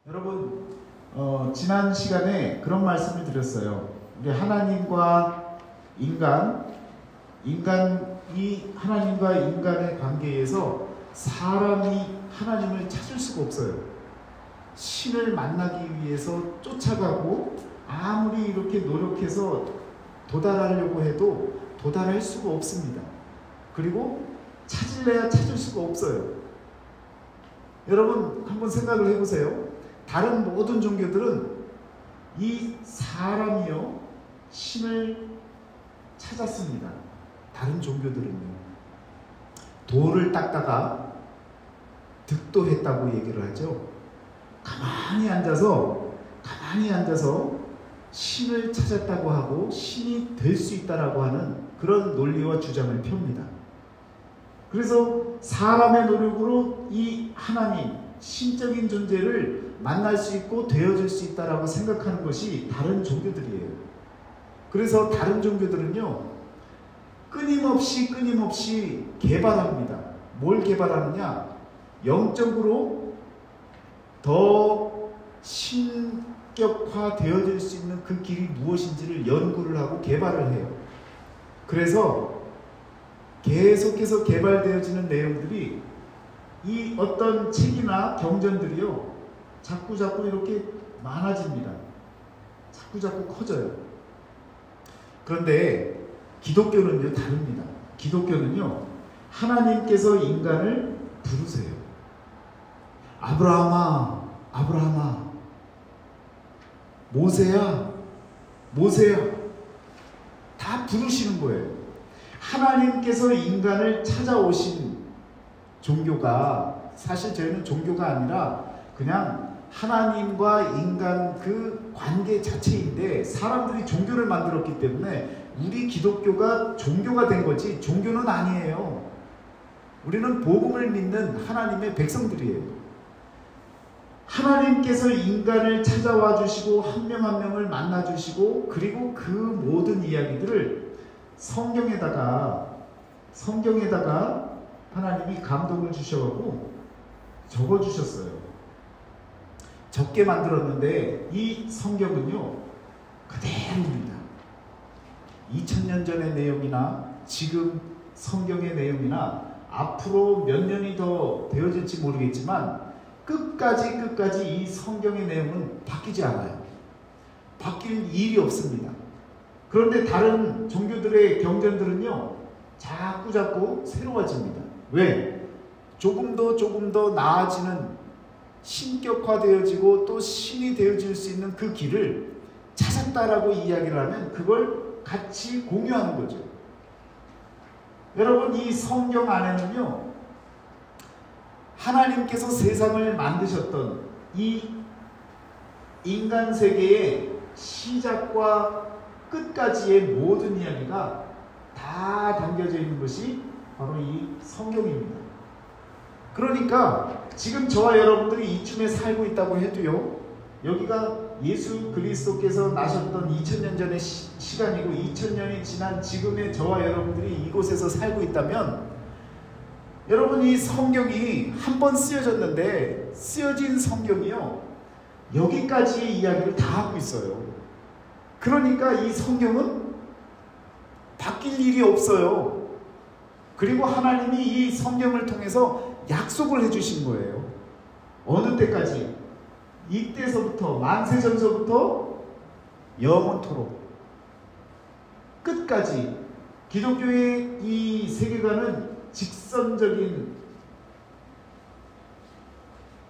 여러분, 지난 시간에 그런 말씀을 드렸어요. 우리 하나님과 인간이 하나님과 인간의 관계에서 사람이 하나님을 찾을 수가 없어요. 신을 만나기 위해서 쫓아가고 아무리 이렇게 노력해서 도달하려고 해도 도달할 수가 없습니다. 그리고 찾을래야 찾을 수가 없어요. 여러분 한번 생각을 해보세요. 다른 모든 종교들은 이 사람이요 신을 찾았습니다. 다른 종교들은요 돌을 닦다가 득도했다고 얘기를 하죠. 가만히 앉아서 신을 찾았다고 하고 신이 될 수 있다라고 하는 그런 논리와 주장을 펴니다. 그래서 사람의 노력으로 이 하나님, 신적인 존재를 만날 수 있고 되어질 수 있다라고 생각하는 것이 다른 종교들이에요. 그래서 다른 종교들은요 끊임없이 개발합니다. 뭘 개발하느냐? 영적으로 더 신격화 되어질 수 있는 그 길이 무엇인지를 연구를 하고 개발을 해요. 그래서 계속해서 개발되어지는 내용들이 이 어떤 책이나 경전들이요 자꾸 이렇게 많아집니다. 자꾸 커져요. 그런데 기독교는요 다릅니다. 기독교는요 하나님께서 인간을 부르세요. 아브라함아 모세야 다 부르시는 거예요. 하나님께서 인간을 찾아오신 종교가 사실 저희는 종교가 아니라 그냥 하나님과 인간 그 관계 자체인데 사람들이 종교를 만들었기 때문에 우리 기독교가 종교가 된 거지 종교는 아니에요. 우리는 복음을 믿는 하나님의 백성들이에요. 하나님께서 인간을 찾아와 주시고 한 명 한 명을 만나 주시고 그리고 그 모든 이야기들을 성경에다가 하나님이 감동을 주셔가지고 적어주셨어요. 적게 만들었는데 이 성경은요 그대로입니다. 2000년 전의 내용이나 지금 성경의 내용이나 앞으로 몇 년이 더 되어질지 모르겠지만 끝까지 이 성경의 내용은 바뀌지 않아요. 바뀔 일이 없습니다. 그런데 다른 종교들의 경전들은요 자꾸 새로워집니다. 왜? 조금 더 나아지는 신격화되어지고 또 신이 되어질 수 있는 그 길을 찾았다라고 이야기를 하면 그걸 같이 공유하는 거죠. 여러분 이 성경 안에는요 하나님께서 세상을 만드셨던 이 인간 세계의 시작과 끝까지의 모든 이야기가 다 담겨져 있는 것이 바로 이 성경입니다. 그러니까 지금 저와 여러분들이 이쯤에 살고 있다고 해도요 여기가 예수 그리스도께서 나셨던 2000년 전의 시간이고 2000년이 지난 지금의 저와 여러분들이 이곳에서 살고 있다면 여러분 이 성경이 한 번 쓰여졌는데 쓰여진 성경이요 여기까지의 이야기를 다 하고 있어요. 그러니까 이 성경은 바뀔 일이 없어요. 그리고 하나님이 이 성경을 통해서 약속을 해주신 거예요. 어느 때까지? 이때서부터 만세전서부터 영원토록 끝까지 기독교의 이 세계관은 직선적인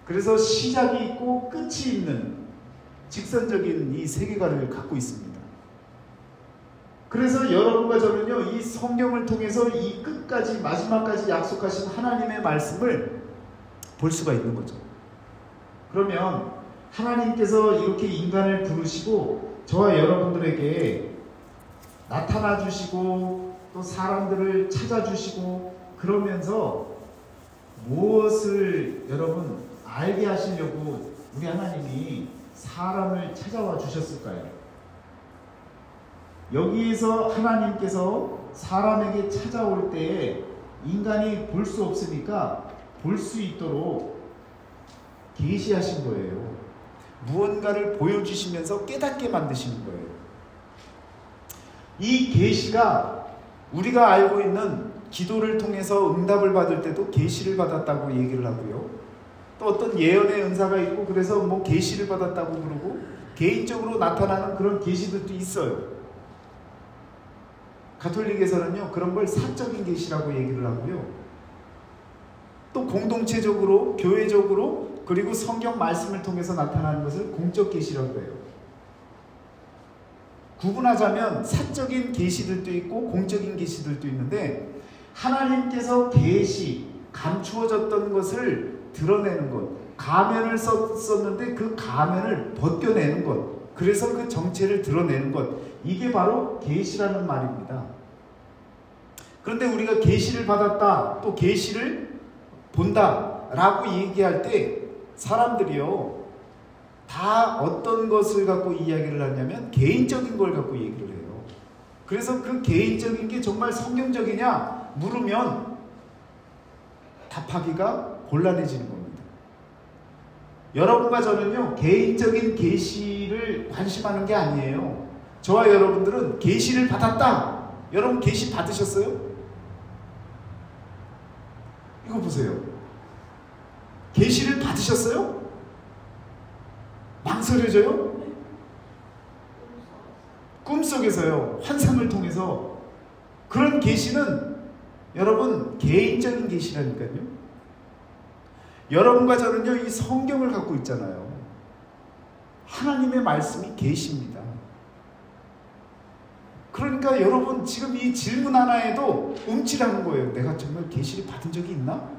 그래서 시작이 있고 끝이 있는 직선적인 이 세계관을 갖고 있습니다. 그래서 여러분과 저는요 이 성경을 통해서 이 끝까지 마지막까지 약속하신 하나님의 말씀을 볼 수가 있는 거죠. 그러면 하나님께서 이렇게 인간을 부르시고 저와 여러분들에게 나타나 주시고 또 사람들을 찾아주시고 그러면서 무엇을 여러분 알게 하시려고 우리 하나님이 사람을 찾아와 주셨을까요? 여기에서 하나님께서 사람에게 찾아올 때에 인간이 볼 수 없으니까 볼 수 있도록 계시하신 거예요. 무언가를 보여주시면서 깨닫게 만드시는 거예요. 이 계시가 우리가 알고 있는 기도를 통해서 응답을 받을 때도 계시를 받았다고 얘기를 하고요. 또 어떤 예언의 은사가 있고 그래서 뭐 계시를 받았다고 그러고 개인적으로 나타나는 그런 계시들도 있어요. 가톨릭에서는요 그런 걸 사적인 계시라고 얘기를 하고요. 또 공동체적으로, 교회적으로, 그리고 성경 말씀을 통해서 나타나는 것을 공적 계시라고 해요. 구분하자면 사적인 계시들도 있고 공적인 계시들도 있는데, 하나님께서 계시, 감추어졌던 것을 드러내는 것, 가면을 썼는데 그 가면을 벗겨내는 것, 그래서 그 정체를 드러내는 것, 이게 바로 계시라는 말입니다. 그런데 우리가 계시를 받았다, 또 계시를 본다 라고 얘기할 때 사람들이요 다 어떤 것을 갖고 이야기를 하냐면 개인적인 걸 갖고 얘기를 해요. 그래서 그 개인적인 게 정말 성경적이냐 물으면 답하기가 곤란해지는 겁니다. 여러분과 저는요 개인적인 계시를 관심하는 게 아니에요. 저와 여러분들은 계시를 받았다. 여러분 계시 받으셨어요? 이거 보세요. 계시를 받으셨어요? 망설여져요? 꿈속에서요. 환상을 통해서. 그런 계시는 여러분 개인적인 계시라니까요. 여러분과 저는요 이 성경을 갖고 있잖아요. 하나님의 말씀이 계시입니다. 그러니까 여러분 지금 이 질문 하나에도 움찔하는 거예요. 내가 정말 계시를 받은 적이 있나?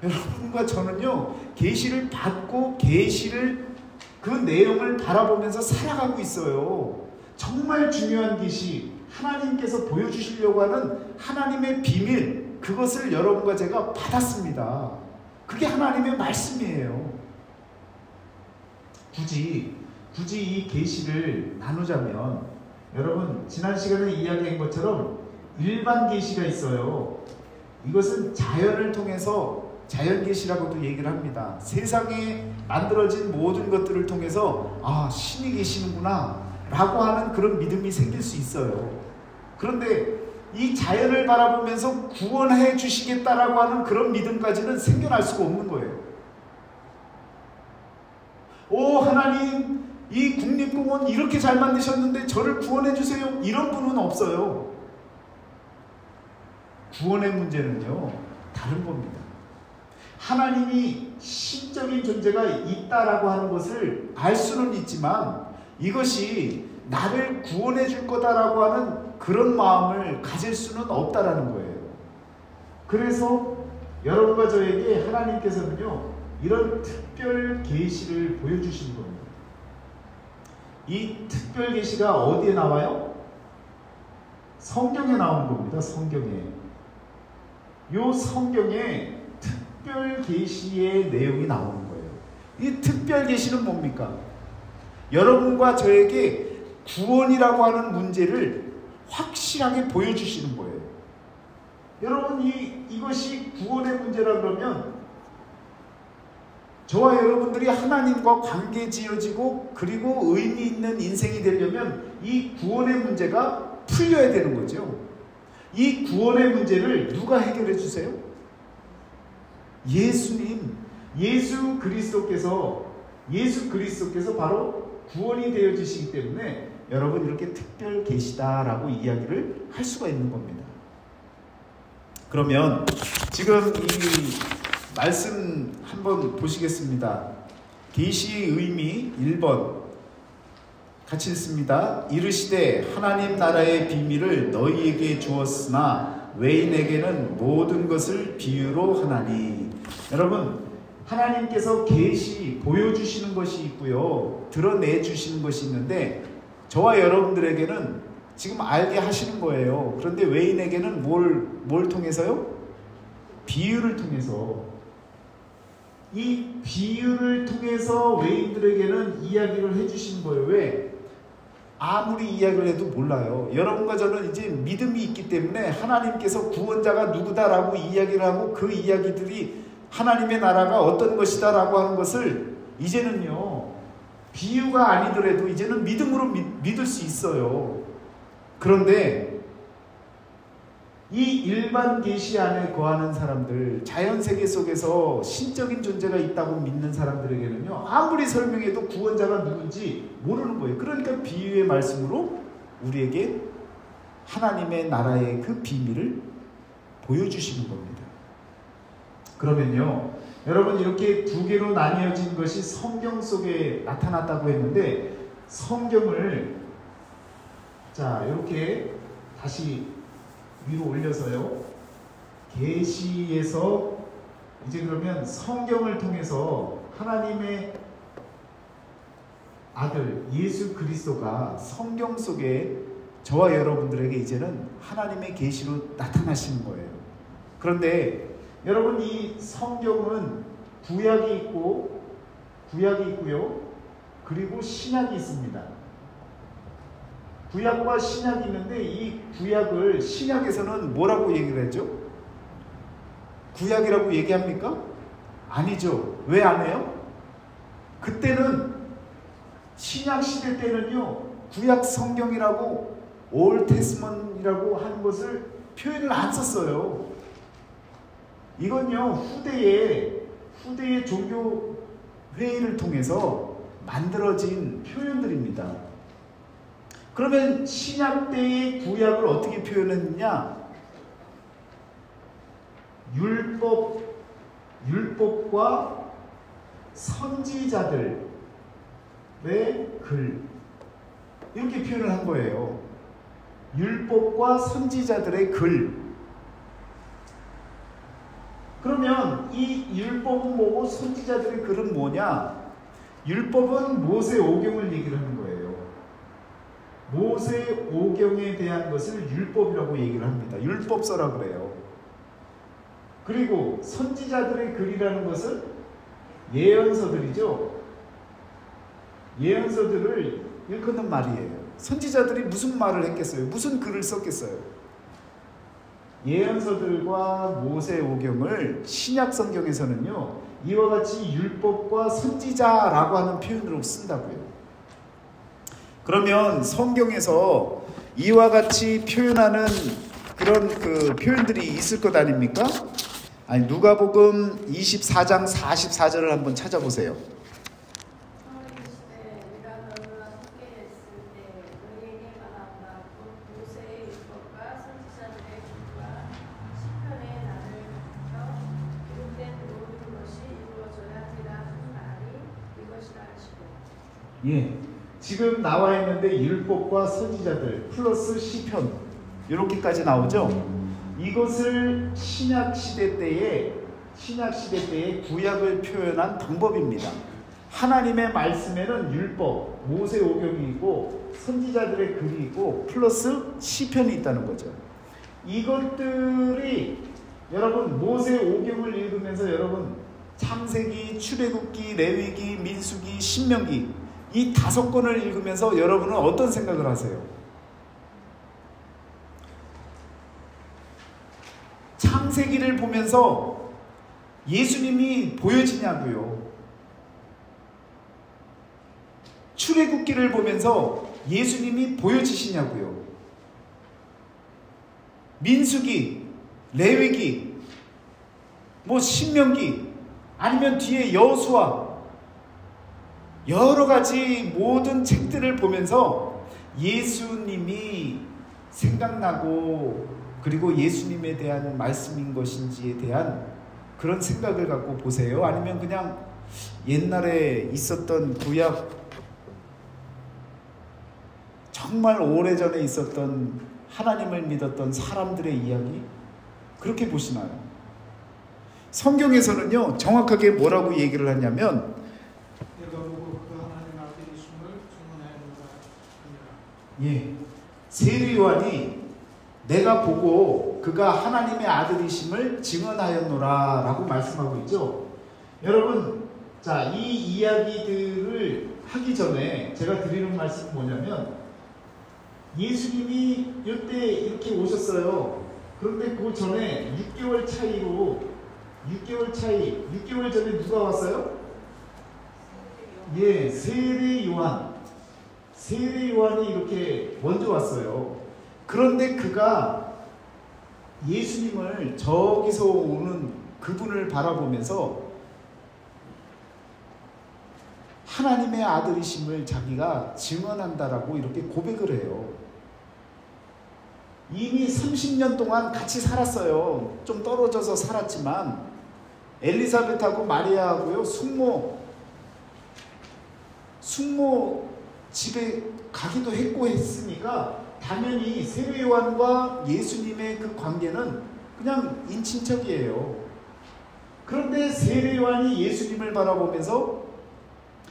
여러분과 저는요 계시를 받고 계시를 그 내용을 바라보면서 살아가고 있어요. 정말 중요한 계시, 하나님께서 보여주시려고 하는 하나님의 비밀, 그것을 여러분과 제가 받았습니다. 그게 하나님의 말씀이에요. 굳이 이 계시를 나누자면 여러분 지난 시간에 이야기한 것처럼 일반 계시가 있어요. 이것은 자연을 통해서 자연 계시라고도 얘기를 합니다. 세상에 만들어진 모든 것들을 통해서 아 신이 계시는구나 라고 하는 그런 믿음이 생길 수 있어요. 그런데 이 자연을 바라보면서 구원해 주시겠다라고 하는 그런 믿음까지는 생겨날 수가 없는 거예요. 오 하나님 이 국립공원 이렇게 잘 만드셨는데 저를 구원해 주세요. 이런 분은 없어요. 구원의 문제는요 다른 겁니다. 하나님이 신적인 존재가 있다라고 하는 것을 알 수는 있지만 이것이 나를 구원해 줄 거다라고 하는 그런 마음을 가질 수는 없다라는 거예요. 그래서 여러분과 저에게 하나님께서는요 이런 특별 계시를 보여주시는 겁니다. 이 특별 계시가 어디에 나와요? 성경에 나오는 겁니다. 성경에. 이 성경에 특별 계시의 내용이 나오는 거예요. 이 특별 계시는 뭡니까? 여러분과 저에게 구원이라고 하는 문제를 확실하게 보여주시는 거예요. 여러분 이것이 구원의 문제라 그러면 저와 여러분들이 하나님과 관계 지어지고 그리고 의미 있는 인생이 되려면 이 구원의 문제가 풀려야 되는 거죠. 이 구원의 문제를 누가 해결해 주세요? 예수님, 예수 그리스도께서 바로 구원이 되어지시기 때문에 여러분 이렇게 특별 계시다라고 이야기를 할 수가 있는 겁니다. 그러면 지금 이 말씀 한번 보시겠습니다. 계시의 의미 1번 같이 읽습니다. 이르시되 하나님 나라의 비밀을 너희에게 주었으나 외인에게는 모든 것을 비유로 하나니. 여러분 하나님께서 계시 보여주시는 것이 있고요 드러내주시는 것이 있는데 저와 여러분들에게는 지금 알게 하시는 거예요. 그런데 외인에게는 뭘 통해서요? 비유를 통해서. 이 비유를 통해서 외인들에게는 이야기를 해주시는 거예요. 왜? 아무리 이야기를 해도 몰라요. 여러분과 저는 이제 믿음이 있기 때문에 하나님께서 구원자가 누구다라고 이야기를 하고 그 이야기들이 하나님의 나라가 어떤 것이다라고 하는 것을 이제는요 비유가 아니더라도 이제는 믿음으로 믿을 수 있어요. 그런데 이 일반 계시 안에 거하는 사람들, 자연세계 속에서 신적인 존재가 있다고 믿는 사람들에게는요, 아무리 설명해도 구원자가 누군지 모르는 거예요. 그러니까 비유의 말씀으로 우리에게 하나님의 나라의 그 비밀을 보여주시는 겁니다. 그러면요, 여러분, 이렇게 두 개로 나뉘어진 것이 성경 속에 나타났다고 했는데, 성경을 자 이렇게 다시 위로 올려서요, 계시에서 이제 그러면 성경을 통해서 하나님의 아들 예수 그리스도가 성경 속에 저와 여러분들에게 이제는 하나님의 계시로 나타나시는 거예요. 그런데 여러분, 이 성경은 구약이 있고요, 그리고 신약이 있습니다. 구약과 신약이 있는데, 이 구약을 신약에서는 뭐라고 얘기를 하죠? 구약이라고 얘기합니까? 아니죠. 왜 안 해요? 그때는 신약 시대 때는요, 구약 성경이라고 올 테스먼이라고 하는 것을 표현을 안 썼어요. 이건요, 후대의 종교 회의를 통해서 만들어진 표현들입니다. 그러면 신약 때의 구약을 어떻게 표현했느냐? 율법과 선지자들의 글, 이렇게 표현을 한 거예요. 율법과 선지자들의 글. 그러면 이 율법은 뭐고 선지자들의 글은 뭐냐? 율법은 모세 오경을 얘기를 하는 거예요. 모세 오경에 대한 것을 율법이라고 얘기를 합니다. 율법서라 그래요. 그리고 선지자들의 글이라는 것은 예언서들이죠. 예언서들을 일컫는 말이에요. 선지자들이 무슨 말을 했겠어요? 무슨 글을 썼겠어요? 예언서들과 모세 오경을 신약 성경에서는요, 이와 같이 율법과 선지자라고 하는 표현으로 쓴다고요. 그러면 성경에서 이와 같이 표현하는 그런 그 표현들이 있을 것 아닙니까? 아니, 누가복음 24장 44절을 한번 찾아보세요. 예, 지금 나와 있는데 율법과 선지자들 플러스 시편 이렇게까지 나오죠. 이것을 신약 시대 때의 구약을 표현한 방법입니다. 하나님의 말씀에는 율법, 모세 오경이 있고 선지자들의 글이 있고 플러스 시편이 있다는 거죠. 이것들이 여러분 모세 오경을 읽으면서 여러분 창세기, 출애굽기, 레위기, 민수기, 신명기 이 5권을 읽으면서 여러분은 어떤 생각을 하세요? 창세기를 보면서 예수님이 보여지냐고요. 출애굽기를 보면서 예수님이 보여지시냐고요. 민수기, 레위기, 신명기, 아니면 뒤에 여호수아, 여러 가지 모든 책들을 보면서 예수님이 생각나고 그리고 예수님에 대한 말씀인 것인지에 대한 그런 생각을 갖고 보세요? 아니면 그냥 옛날에 있었던 구약, 정말 오래전에 있었던 하나님을 믿었던 사람들의 이야기? 그렇게 보시나요? 성경에서는요, 정확하게 뭐라고 얘기를 하냐면 세례 요한이 내가 보고 그가 하나님의 아들이심을 증언하였노라 라고 말씀하고 있죠. 여러분, 자, 이 이야기들을 하기 전에 제가 드리는 말씀은 뭐냐면 예수님이 이때 이렇게 오셨어요. 그런데 그 전에 6개월 전에 누가 왔어요? 예, 세례 요한이 이렇게 먼저 왔어요. 그런데 그가 예수님을 저기서 오는 그분을 바라보면서 하나님의 아들이심을 자기가 증언한다라고 이렇게 고백을 해요. 이미 30년 동안 같이 살았어요. 좀 떨어져서 살았지만 엘리사벳하고 마리아하고요 숙모 집에 가기도 했고 했으니까 당연히 세례 요한과 예수님의 그 관계는 그냥 인친척이에요. 그런데 세례 요한이 예수님을 바라보면서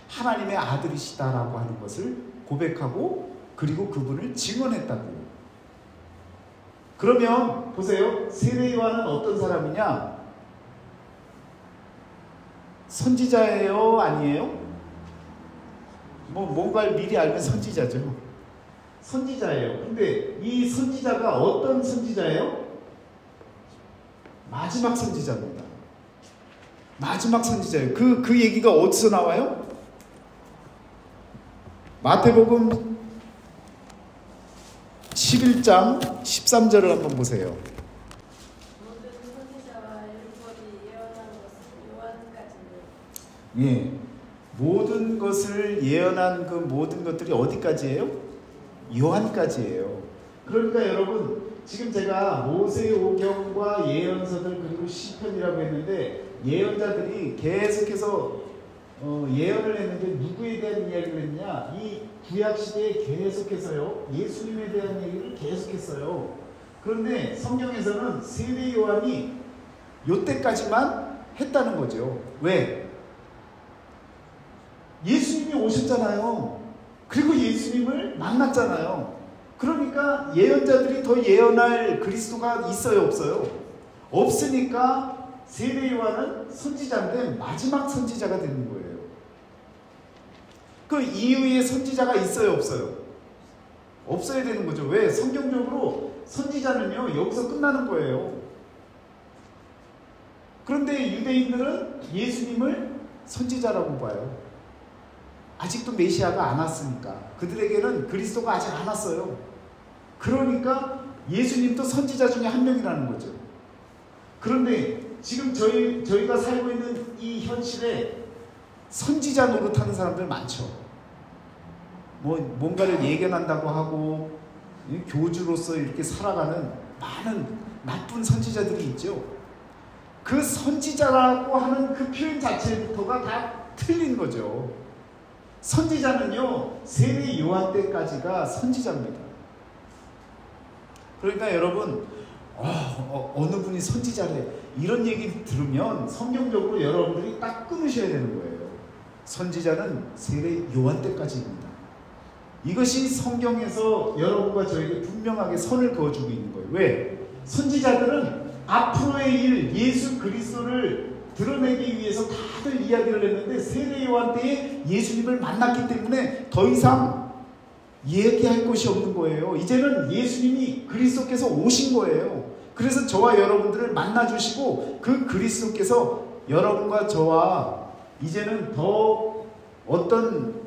하나님의 아들이시다라고 하는 것을 고백하고 그리고 그분을 증언했다고요. 그러면 보세요. 세례 요한은 어떤 사람이냐? 선지자예요? 아니에요? 뭔가를 미리 알면 선지자죠. 선지자예요. 근데 이 선지자가 어떤 선지자예요? 마지막 선지자입니다. 마지막 선지자예요. 그 얘기가 어디서 나와요? 마태복음 11장 13절을 한번 보세요. 예, 모든 것을 예언한 그 모든 것들이 어디까지예요? 요한까지예요. 그러니까 여러분, 지금 제가 모세오경과 예언서들 그리고 시편이라고 했는데 예언자들이 계속해서 예언을 했는데 누구에 대한 이야기를 했냐? 이 구약시대에 계속해서요 예수님에 대한 얘기를 계속했어요. 그런데 성경에서는 세례 요한이 요때까지만 했다는 거죠. 왜? 예수님이 오셨잖아요. 그리고 예수님을 만났잖아요. 그러니까 예언자들이 더 예언할 그리스도가 있어요, 없어요? 없으니까 세례 요한은 선지자인데 마지막 선지자가 되는 거예요. 그 이후에 선지자가 있어요, 없어요? 없어야 되는 거죠. 왜? 성경적으로 선지자는요 여기서 끝나는 거예요. 그런데 유대인들은 예수님을 선지자라고 봐요. 아직도 메시아가 안 왔으니까. 그들에게는 그리스도가 아직 안 왔어요. 그러니까 예수님도 선지자 중에 한 명이라는 거죠. 그런데 지금 저희가 살고 있는 이 현실에 선지자 노릇하는 사람들 많죠. 뭔가를 예견한다고 하고 교주로서 이렇게 살아가는 많은 나쁜 선지자들이 있죠. 그 선지자라고 하는 그 표현 자체부터가 다 틀린 거죠. 선지자는요 세례 요한 때까지가 선지자입니다. 그러니까 여러분 어느 분이 선지자래 이런 얘기 들으면 성경적으로 여러분들이 딱 끊으셔야 되는 거예요. 선지자는 세례 요한 때까지입니다. 이것이 성경에서 여러분과 저에게 분명하게 선을 그어주고 있는 거예요. 왜? 선지자들은 앞으로의 일 예수 그리스도를 드러내기 위해서 다들 이야기를 했는데 세례 요한 때에 예수님을 만났기 때문에 더 이상 얘기할 것이 없는 거예요. 이제는 예수님이 그리스도께서 오신 거예요. 그래서 저와 여러분들을 만나주시고 그 그리스도께서 여러분과 저와 이제는 더 어떤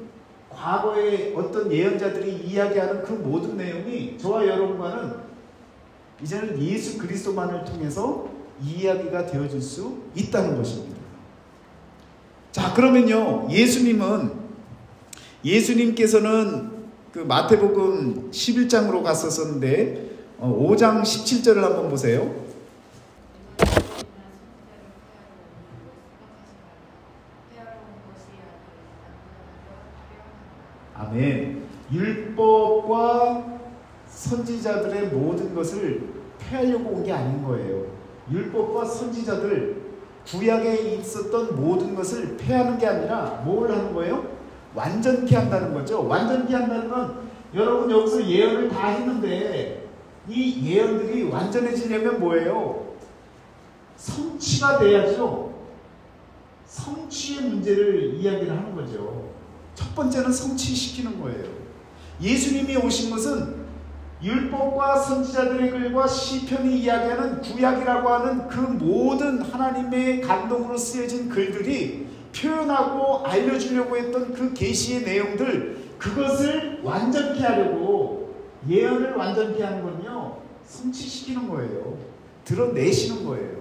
과거의 어떤 예언자들이 이야기하는 그 모든 내용이 저와 여러분과는 이제는 예수 그리스도만을 통해서 이야기가 되어줄 수 있다는 것입니다. 자, 그러면요 예수님께서는 그 마태복음 11장으로 갔었는데 5장 17절을 한번 보세요. 아멘. 율법과 선지자들의 모든 것을 폐하려고 온 게 아닌 거예요. 율법과 선지자들 구약에 있었던 모든 것을 폐하는 게 아니라 뭘 하는 거예요? 완전케 한다는 거죠. 완전케 한다는 건 여러분 여기서 예언을 다 했는데 이 예언들이 완전해지려면 뭐예요? 성취가 돼야죠. 성취의 문제를 이야기를 하는 거죠. 첫 번째는 성취시키는 거예요. 예수님이 오신 것은 율법과 선지자들의 글과 시편이 이야기하는 구약이라고 하는 그 모든 하나님의 감동으로 쓰여진 글들이 표현하고 알려주려고 했던 그 계시의 내용들, 그것을 완전케 하려고, 예언을 완전케 하는 건요, 성취시키는 거예요. 드러내시는 거예요.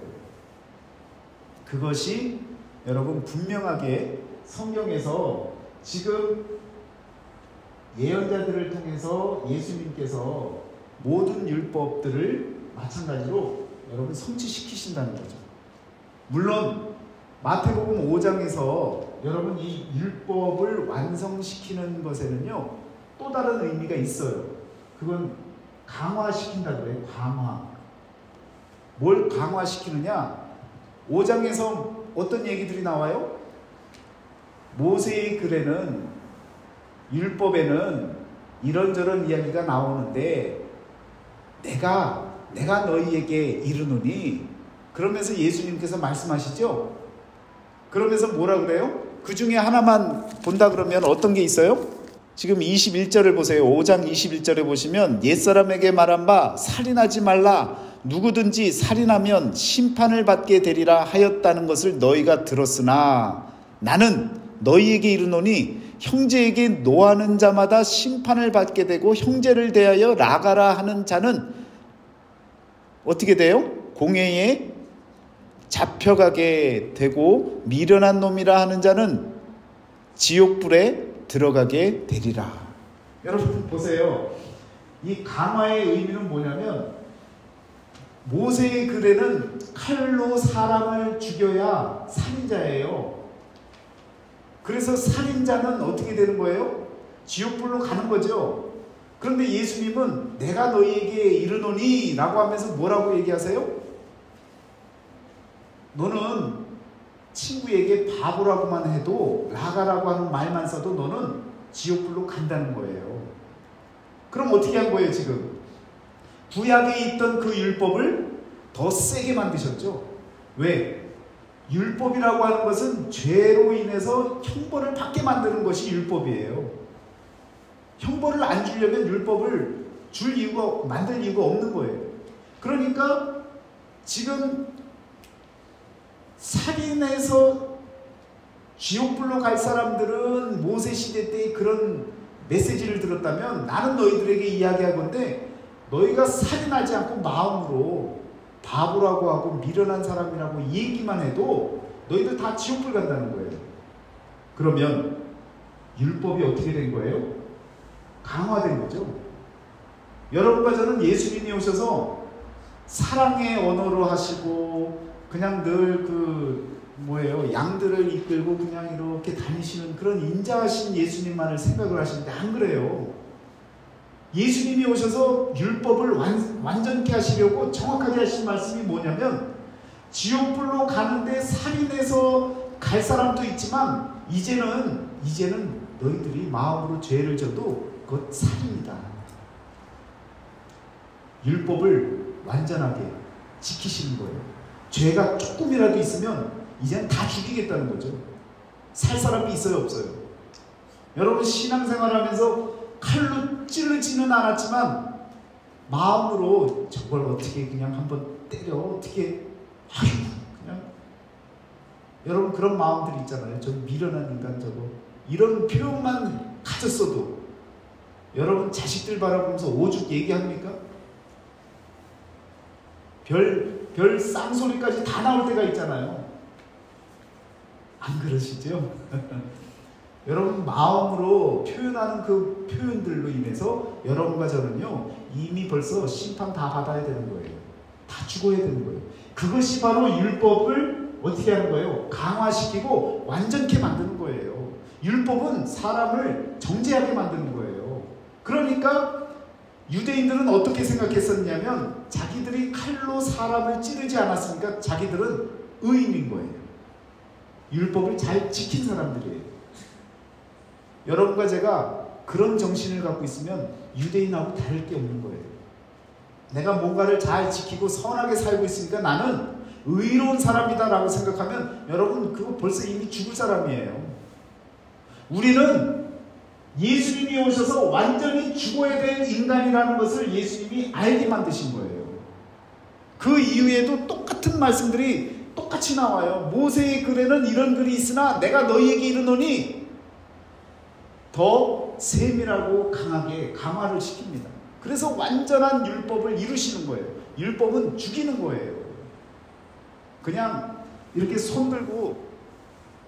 그것이 여러분 분명하게 성경에서 지금 예언자들을 통해서 예수님께서 모든 율법들을 마찬가지로 여러분 성취시키신다는 거죠. 물론 마태복음 5장에서 여러분 이 율법을 완성시키는 것에는요 또 다른 의미가 있어요. 그건 강화시킨다 그래요. 강화. 뭘 강화시키느냐? 5장에서 어떤 얘기들이 나와요? 모세의 글에는, 율법에는 이런저런 이야기가 나오는데 내가 너희에게 이르노니, 그러면서 예수님께서 말씀하시죠. 그러면서 뭐라 그래요? 그 중에 하나만 본다 그러면 어떤 게 있어요? 지금 21절을 보세요. 5장 21절에 보시면 옛사람에게 말한 바 살인하지 말라, 누구든지 살인하면 심판을 받게 되리라 하였다는 것을 너희가 들었으나 나는 너희에게 이르노니 형제에게 노하는 자마다 심판을 받게 되고 형제를 대하여 나가라 하는 자는 어떻게 돼요? 공회에 잡혀가게 되고 미련한 놈이라 하는 자는 지옥불에 들어가게 되리라. 여러분 보세요. 이 강화의 의미는 뭐냐면, 모세의 글에는 칼로 사람을 죽여야 살인자예요. 그래서 살인자는 어떻게 되는 거예요? 지옥불로 가는 거죠. 그런데 예수님은 내가 너희에게 이르노니 라고 하면서 뭐라고 얘기하세요? 너는 친구에게 바보라고만 해도, 라가라고 하는 말만 써도 너는 지옥불로 간다는 거예요. 그럼 어떻게 한 거예요 지금? 구약에 있던 그 율법을 더 세게 만드셨죠. 왜? 율법이라고 하는 것은 죄로 인해서 형벌을 받게 만드는 것이 율법이에요. 형벌을 안 주려면 율법을 만들 이유가 없는 거예요. 그러니까 지금 살인해서 지옥불로 갈 사람들은 모세 시대 때의 그런 메시지를 들었다면, 나는 너희들에게 이야기하건대 너희가 살인하지 않고 마음으로 바보라고 하고 미련한 사람이라고 얘기만 해도 너희들 다 지옥불 간다는 거예요. 그러면 율법이 어떻게 된 거예요? 강화된 거죠. 여러분과 저는 예수님이 오셔서 사랑의 언어로 하시고 그냥 늘 양들을 이끌고 그냥 이렇게 다니시는 그런 인자하신 예수님만을 생각을 하시는데 안 그래요. 예수님이 오셔서 율법을 완전케 하시려고 정확하게 하신 말씀이 뭐냐면, 지옥불로 가는데 살인해서 갈 사람도 있지만 이제는 너희들이 마음으로 죄를 져도 그것 살인이다. 율법을 완전하게 지키시는 거예요. 죄가 조금이라도 있으면 이제는 다 죽이겠다는 거죠. 살 사람이 있어요, 없어요? 여러분 신앙생활하면서 칼로 찌르지는 않았지만 마음으로 저걸 어떻게 그냥 한번 때려, 어떻게 그냥, 여러분 그런 마음들이 있잖아요. 저 미련한 인간 저거, 이런 표현만 가졌어도 여러분 자식들 바라보면서 오죽 얘기합니까? 별 쌍소리까지 다 나올 때가 있잖아요. 안 그러시죠? 여러분 마음으로 표현하는 그 표현들로 인해서 여러분과 저는요 이미 벌써 심판 다 받아야 되는 거예요. 다 죽어야 되는 거예요. 그것이 바로 율법을 어떻게 하는 거예요? 강화시키고 완전케 만드는 거예요. 율법은 사람을 정죄하게 만드는 거예요. 그러니까 유대인들은 어떻게 생각했었냐면, 자기들이 칼로 사람을 찌르지 않았으니까 자기들은 의인인 거예요. 율법을 잘 지킨 사람들이에요. 여러분과 제가 그런 정신을 갖고 있으면 유대인하고 다를 게 없는 거예요. 내가 뭔가를 잘 지키고 선하게 살고 있으니까 나는 의로운 사람이다 라고 생각하면 여러분 그거 벌써 이미 죽을 사람이에요. 우리는 예수님이 오셔서 완전히 죽어야 될 인간이라는 것을 예수님이 알게 만드신 거예요. 그 이후에도 똑같은 말씀들이 똑같이 나와요. 모세의 글에는 이런 글이 있으나 내가 너희에게 이르노니 더 세밀하고 강하게 강화를 시킵니다. 그래서 완전한 율법을 이루시는 거예요. 율법은 죽이는 거예요. 그냥 이렇게 손 들고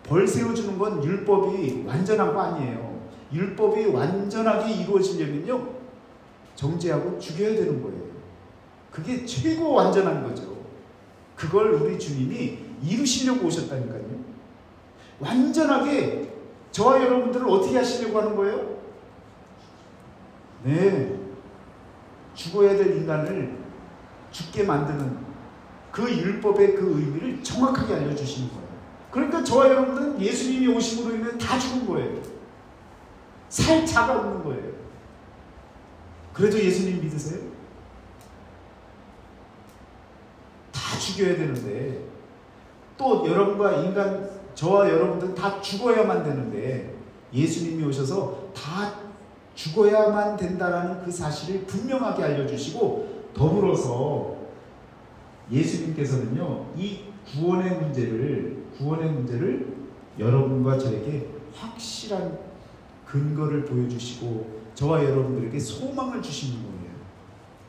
벌 세워주는 건 율법이 완전한 거 아니에요. 율법이 완전하게 이루어지려면요, 정죄하고 죽여야 되는 거예요. 그게 최고 완전한 거죠. 그걸 우리 주님이 이루시려고 오셨다니까요. 완전하게 저와 여러분들을 어떻게 하시려고 하는 거예요? 네, 죽어야 될 인간을 죽게 만드는 그 율법의 그 의미를 정확하게 알려주시는 거예요. 그러니까 저와 여러분들은 예수님이 오심으로 인해 다 죽은 거예요. 살 자가 없는 거예요. 그래도 예수님 믿으세요? 다 죽여야 되는데, 또 여러분과 인간, 저와 여러분들은 다 죽어야만 되는데 예수님이 오셔서 다 죽어야만 된다라는 그 사실을 분명하게 알려주시고, 더불어서 예수님께서는요, 이 구원의 문제를 여러분과 저에게 확실한 근거를 보여주시고 저와 여러분들에게 소망을 주시는 거예요.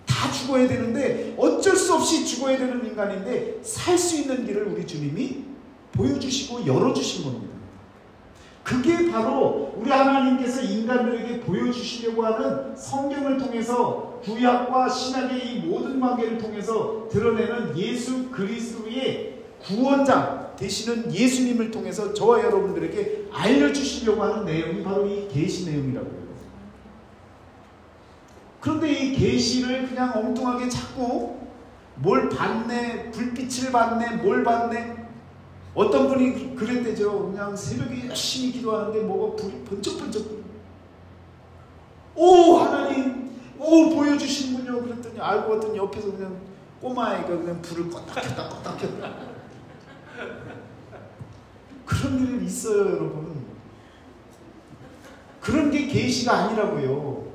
다 죽어야 되는데, 어쩔 수 없이 죽어야 되는 인간인데 살 수 있는 길을 우리 주님이 보여주시고 열어주신 겁니다. 그게 바로 우리 하나님께서 인간들에게 보여주시려고 하는 성경을 통해서, 구약과 신약의 이 모든 관계를 통해서 드러내는 예수 그리스도의 구원자 되시는 예수님을 통해서 저와 여러분들에게 알려주시려고 하는 내용이 바로 이 계시 내용이라고요. 그런데 이 계시를 그냥 엉뚱하게 자꾸 뭘 받네, 불빛을 받네, 뭘 받네. 어떤 분이 그랬대죠. 그냥 새벽에 열심히 기도하는데 뭐가 불이 번쩍번쩍, 오 하나님, 오 보여주시는군요. 그랬더니 알고 봤더니 옆에서 그냥 꼬마아이가 그냥 불을 껐다 켰다 껐다 켰다. 그런 일이 있어요, 여러분. 그런 게 계시가 아니라고요.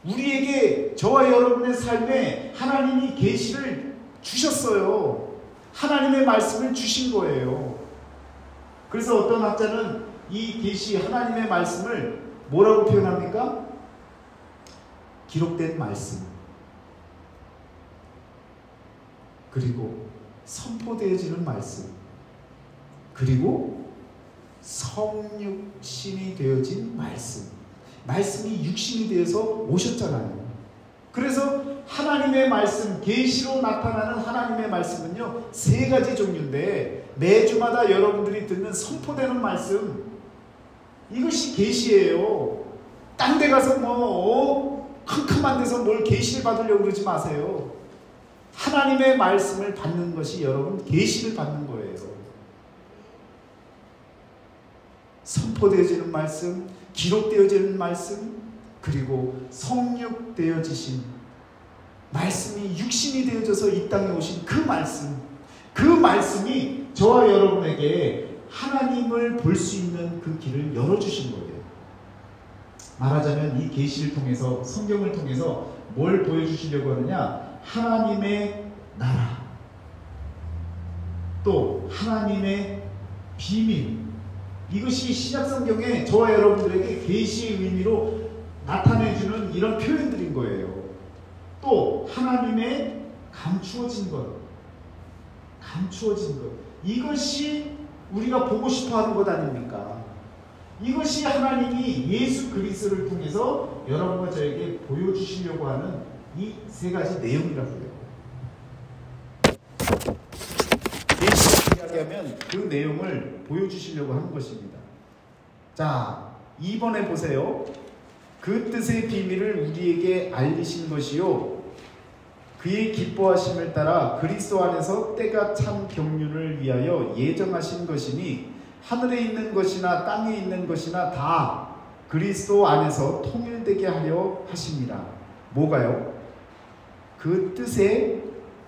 우리에게, 저와 여러분의 삶에 하나님이 계시를 주셨어요. 하나님의 말씀을 주신 거예요. 그래서 어떤 학자는 이 계시, 하나님의 말씀을 뭐라고 표현합니까? 기록된 말씀, 그리고 선포되어지는 말씀, 그리고 성육신이 되어진 말씀. 말씀이 육신이 되어서 오셨잖아요. 그래서 하나님의 말씀, 계시로 나타나는 하나님의 말씀은요, 세 가지 종류인데, 매주마다 여러분들이 듣는 선포되는 말씀, 이것이 계시예요. 딴 데 가서 캄캄한 데서 뭘 계시를 받으려고 그러지 마세요. 하나님의 말씀을 받는 것이 여러분 계시를 받는 거예요. 선포되어지는 말씀, 기록되어지는 말씀, 그리고 성육되어지신 말씀이 육신이 되어져서 이 땅에 오신 그 말씀, 그 말씀이 저와 여러분에게 하나님을 볼 수 있는 그 길을 열어주신 거예요. 말하자면 이 계시를 통해서, 성경을 통해서 뭘 보여주시려고 하느냐? 하나님의 나라, 또 하나님의 비밀, 이것이 신약성경에 저와 여러분들에게 계시의 의미로 나타내주는 이런 표현들인 거예요. 또 하나님의 감추어진 것, 이것이 우리가 보고 싶어하는 것 아닙니까? 이것이 하나님이 예수 그리스도를 통해서 여러분과 저에게 보여주시려고 하는 이 세 가지 내용이라고요. 계시를 이야기하면 그 내용을 보여주시려고 하는 것입니다. 자, 2번에 보세요. 그 뜻의 비밀을 우리에게 알리신 것이요, 그의 기뻐하심을 따라 그리스도 안에서 때가 참 경륜을 위하여 예정하신 것이니, 하늘에 있는 것이나 땅에 있는 것이나 다 그리스도 안에서 통일되게 하려 하십니다. 뭐가요? 그 뜻의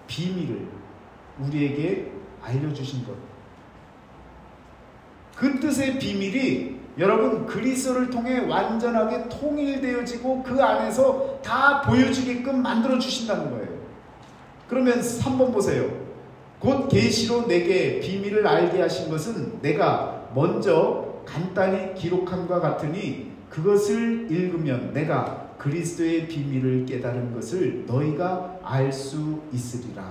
비밀을 우리에게 알려주신 것. 그 뜻의 비밀이 여러분 그리스도를 통해 완전하게 통일되어지고 그 안에서 다 보여주게끔 만들어 주신다는 거예요. 그러면 3번 보세요. 곧 계시로 내게 비밀을 알게 하신 것은 내가 먼저 간단히 기록함과 같으니 그것을 읽으면 내가 그리스도의 비밀을 깨달은 것을 너희가 알 수 있으리라.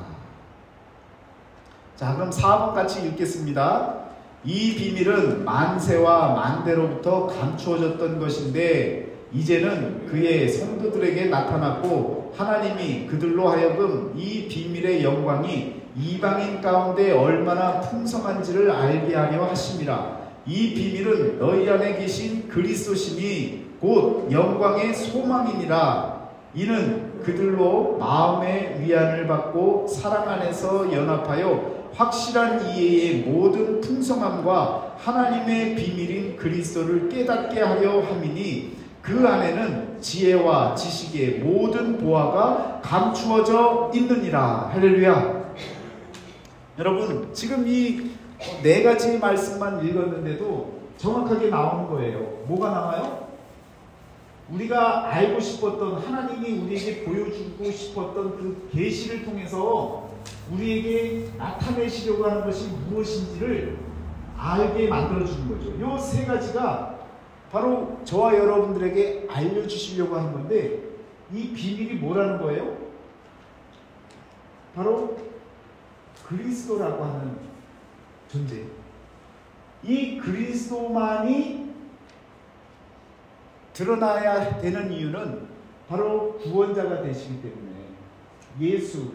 자, 그럼 4번 같이 읽겠습니다. 이 비밀은 만세와 만대로부터 감추어졌던 것인데 이제는 그의 성도들에게 나타났고 하나님이 그들로 하여금 이 비밀의 영광이 이방인 가운데 얼마나 풍성한지를 알게 하려 하심이라. 이 비밀은 너희 안에 계신 그리스도심이 곧 영광의 소망이니라. 이는 그들로 마음의 위안을 받고 사랑 안에서 연합하여 확실한 이해의 모든 풍성함과 하나님의 비밀인 그리스도를 깨닫게 하려 함이니 그 안에는 지혜와 지식의 모든 보화가 감추어져 있느니라. 할렐루야. 여러분 지금 이 네 가지 말씀만 읽었는데도 정확하게 나오는 거예요. 뭐가 나와요? 우리가 알고 싶었던, 하나님이 우리에게 보여주고 싶었던 그 계시를 통해서 우리에게 나타내시려고 하는 것이 무엇인지를 알게 만들어주는 거죠. 이 세 가지가 바로 저와 여러분들에게 알려주시려고 하는 건데, 이 비밀이 뭐라는 거예요? 바로 그리스도라고 하는 존재. 이 그리스도만이 드러나야 되는 이유는 바로 구원자가 되시기 때문에, 예수,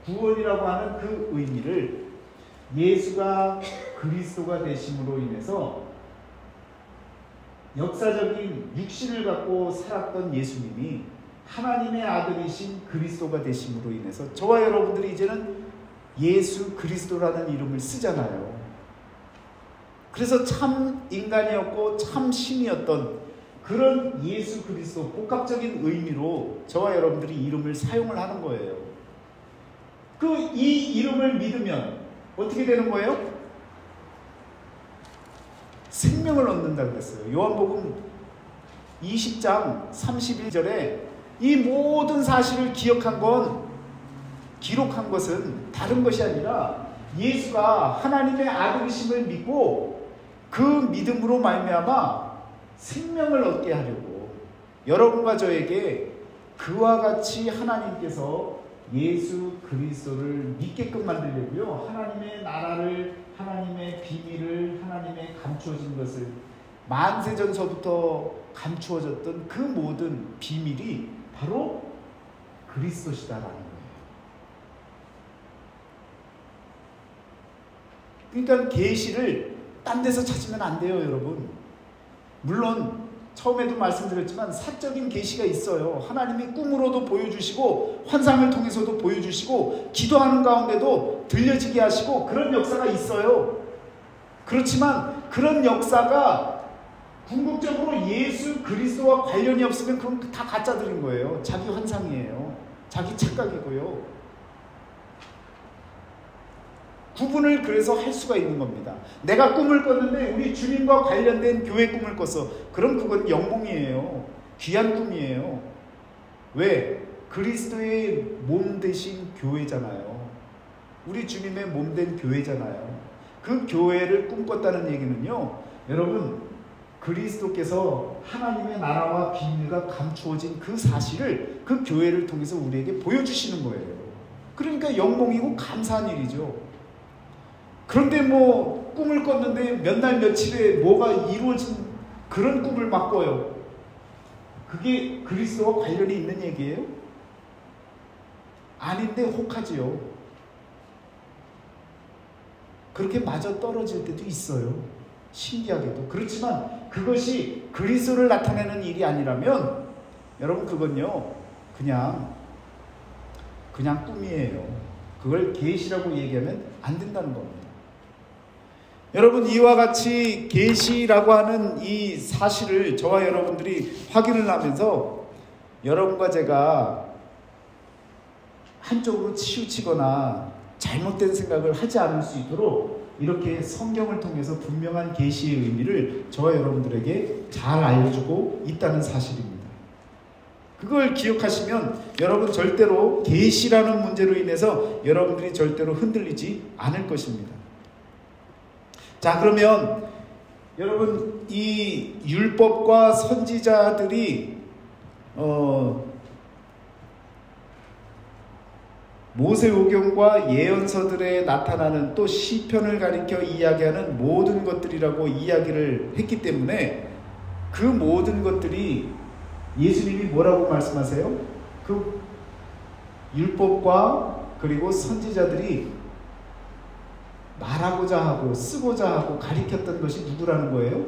구원이라고 하는 그 의미를 예수가 그리스도가 되심으로 인해서 역사적인 육신을 갖고 살았던 예수님이 하나님의 아들이신 그리스도가 되심으로 인해서 저와 여러분들이 이제는 예수 그리스도라는 이름을 쓰잖아요. 그래서 참 인간이었고 참 신이었던 그런 예수 그리스도, 복합적인 의미로 저와 여러분들이 이름을 사용을 하는 거예요. 이 이름을 믿으면 어떻게 되는 거예요? 생명을 얻는다 그랬어요. 요한복음 20장 31절에 이 모든 사실을 기록한 것은 다른 것이 아니라 예수가 하나님의 아들이심을 믿고 그 믿음으로 말미암아 생명을 얻게 하려고, 여러분과 저에게 그와 같이 하나님께서 예수 그리스도를 믿게끔 만들려고요. 하나님의 나라를, 하나님의 비밀을, 하나님의 감추어진 것을, 만세전서부터 감추어졌던 그 모든 비밀이 바로 그리스도시다라는 거예요. 그러니까 계시를 딴 데서 찾으면 안 돼요, 여러분. 물론 처음에도 말씀드렸지만 사적인 계시가 있어요. 하나님이 꿈으로도 보여주시고 환상을 통해서도 보여주시고 기도하는 가운데도 들려지게 하시고 그런 역사가 있어요. 그렇지만 그런 역사가 궁극적으로 예수 그리스도와 관련이 없으면 그건 다 가짜들인 거예요. 자기 환상이에요. 자기 착각이고요. 구분을 그래서 할 수가 있는 겁니다. 내가 꿈을 꿨는데 우리 주님과 관련된 교회 꿈을 꿨어. 그럼 그건 영몽이에요. 귀한 꿈이에요. 왜? 그리스도의 몸 되신 교회잖아요. 우리 주님의 몸 된 교회잖아요. 그 교회를 꿈꿨다는 얘기는요, 여러분, 그리스도께서 하나님의 나라와 비밀과 감추어진 그 사실을 그 교회를 통해서 우리에게 보여주시는 거예요. 그러니까 영몽이고 감사한 일이죠. 그런데 뭐 꿈을 꿨는데 몇 날 며칠에 뭐가 이루어진 그런 꿈을 막 꿔요. 그게 그리스도와 관련이 있는 얘기예요? 아닌데 혹하지요. 그렇게 맞아 떨어질 때도 있어요. 신기하게도. 그렇지만 그것이 그리스도를 나타내는 일이 아니라면 여러분 그건요 그냥 꿈이에요. 그걸 계시라고 얘기하면 안 된다는 겁니다. 여러분, 이와 같이 계시라고 하는 이 사실을 저와 여러분들이 확인을 하면서 여러분과 제가 한쪽으로 치우치거나 잘못된 생각을 하지 않을 수 있도록 이렇게 성경을 통해서 분명한 계시의 의미를 저와 여러분들에게 잘 알려주고 있다는 사실입니다. 그걸 기억하시면 여러분 절대로 계시라는 문제로 인해서 여러분들이 절대로 흔들리지 않을 것입니다. 자, 그러면 여러분 이 율법과 선지자들이 모세오경과 예언서들에 나타나는 또 시편을 가리켜 이야기하는 모든 것들이라고 이야기를 했기 때문에 그 모든 것들이 예수님이 뭐라고 말씀하세요? 그 율법과 그리고 선지자들이 말하고자 하고 쓰고자 하고 가리켰던 것이 누구라는 거예요?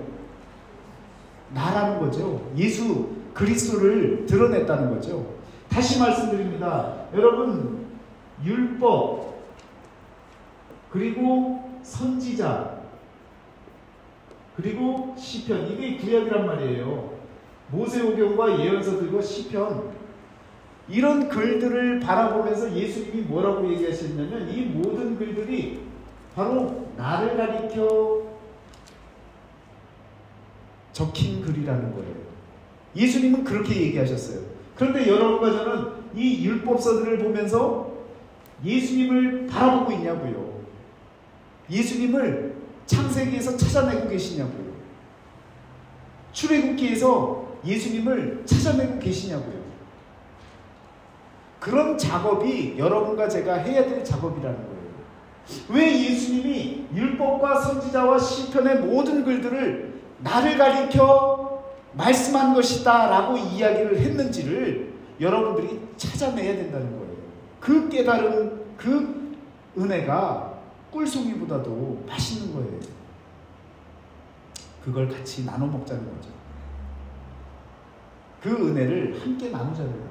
나라는 거죠. 예수 그리스도를 드러냈다는 거죠. 다시 말씀드립니다. 여러분, 율법 그리고 선지자 그리고 시편, 이게 구약이란 말이에요. 모세오경과 예언서들과 시편, 이런 글들을 바라보면서 예수님이 뭐라고 얘기하셨냐면 이 모든 글들이 바로 나를 가리켜 적힌 글이라는 거예요. 예수님은 그렇게 얘기하셨어요. 그런데 여러분과 저는 이 율법서들을 보면서 예수님을 바라보고 있냐고요. 예수님을 창세기에서 찾아내고 계시냐고요. 출애굽기에서 예수님을 찾아내고 계시냐고요. 그런 작업이 여러분과 제가 해야 될 작업이라는 거예요. 왜 예수님이 율법과 선지자와 시편의 모든 글들을 나를 가리켜 말씀한 것이다 라고 이야기를 했는지를 여러분들이 찾아내야 된다는 거예요. 그 깨달음, 그 은혜가 꿀송이보다도 맛있는 거예요. 그걸 같이 나눠 먹자는 거죠. 그 은혜를 함께 나누자는 거예요.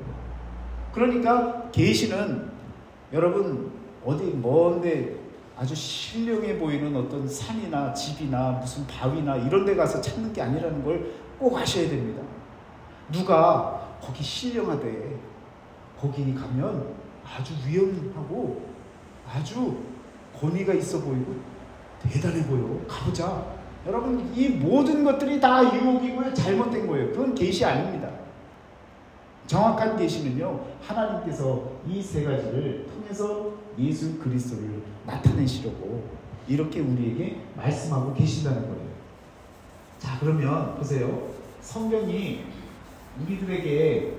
그러니까 계시는 여러분 어디 먼데 아주 신령해 보이는 어떤 산이나 집이나 무슨 바위나 이런 데 가서 찾는 게 아니라는 걸 꼭 아셔야 됩니다. 누가 거기 신령하대, 거기 가면 아주 위험하고 아주 권위가 있어 보이고 대단해 보여, 가보자. 여러분, 이 모든 것들이 다 유혹이고요, 잘못된 거예요. 그건 계시 아닙니다. 정확한 계시는요, 하나님께서 이 세 가지를 통해서 예수 그리스도를 나타내시려고 이렇게 우리에게 말씀하고 계신다는 거예요. 자, 그러면 보세요. 성경이 우리들에게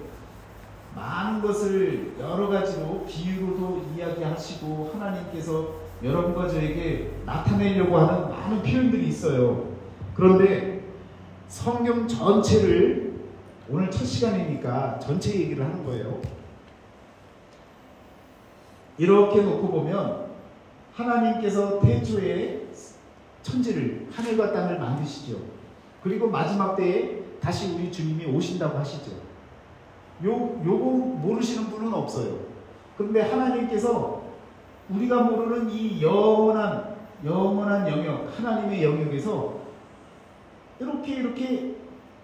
많은 것을 여러 가지로 비유로도 이야기하시고 하나님께서 여러분과 저에게 나타내려고 하는 많은 표현들이 있어요. 그런데 성경 전체를 오늘 첫 시간이니까 전체 얘기를 하는 거예요. 이렇게 놓고 보면 하나님께서 태초에 천지를, 하늘과 땅을 만드시죠. 그리고 마지막 때에 다시 우리 주님이 오신다고 하시죠. 요거 모르시는 분은 없어요. 그런데 하나님께서 우리가 모르는 이 영원한 영역, 하나님의 영역에서 이렇게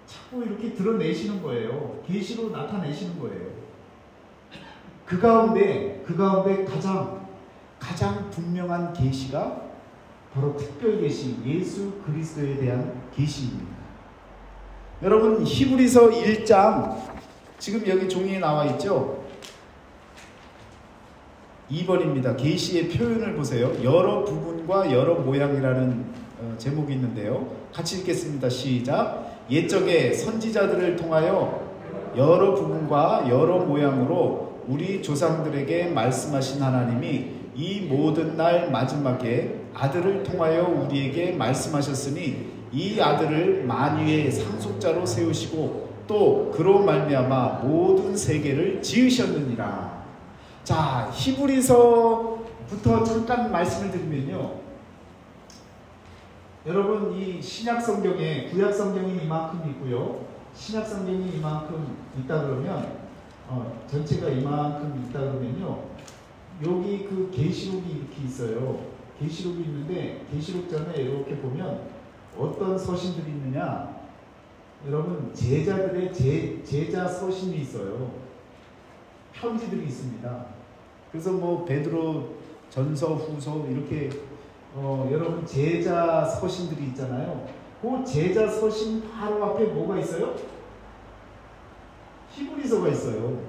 자꾸 이렇게 드러내시는 거예요. 계시로 나타내시는 거예요. 그 가운데 가장 분명한 계시가 바로 특별 계시, 예수 그리스도에 대한 계시입니다. 여러분, 히브리서 1장 지금 여기 종이에 나와 있죠? 2번입니다. 계시의 표현을 보세요. 여러 부분과 여러 모양이라는 제목이 있는데요. 같이 읽겠습니다. 시작. 옛적에 선지자들을 통하여 여러 부분과 여러 모양으로 우리 조상들에게 말씀하신 하나님이 이 모든 날 마지막에 아들을 통하여 우리에게 말씀하셨으니 이 아들을 만유의 상속자로 세우시고 또 그로 말미암아 모든 세계를 지으셨느니라. 자, 히브리서부터 잠깐 말씀을 드리면요, 여러분, 이 신약 성경에 구약 성경이 이만큼 있고요, 신약 성경이 이만큼 있다 그러면 전체가 이만큼 있다 그러면요, 여기 그 계시록이 이렇게 있어요. 계시록이 있는데 계시록장에 이렇게 보면 어떤 서신들이 있느냐, 여러분, 제자들의 제자 서신이 있어요. 편지들이 있습니다. 그래서 뭐 베드로 전서, 후서 이렇게 여러분 제자 서신들이 있잖아요. 그 제자 서신 바로 앞에 뭐가 있어요? 히브리서가 있어요.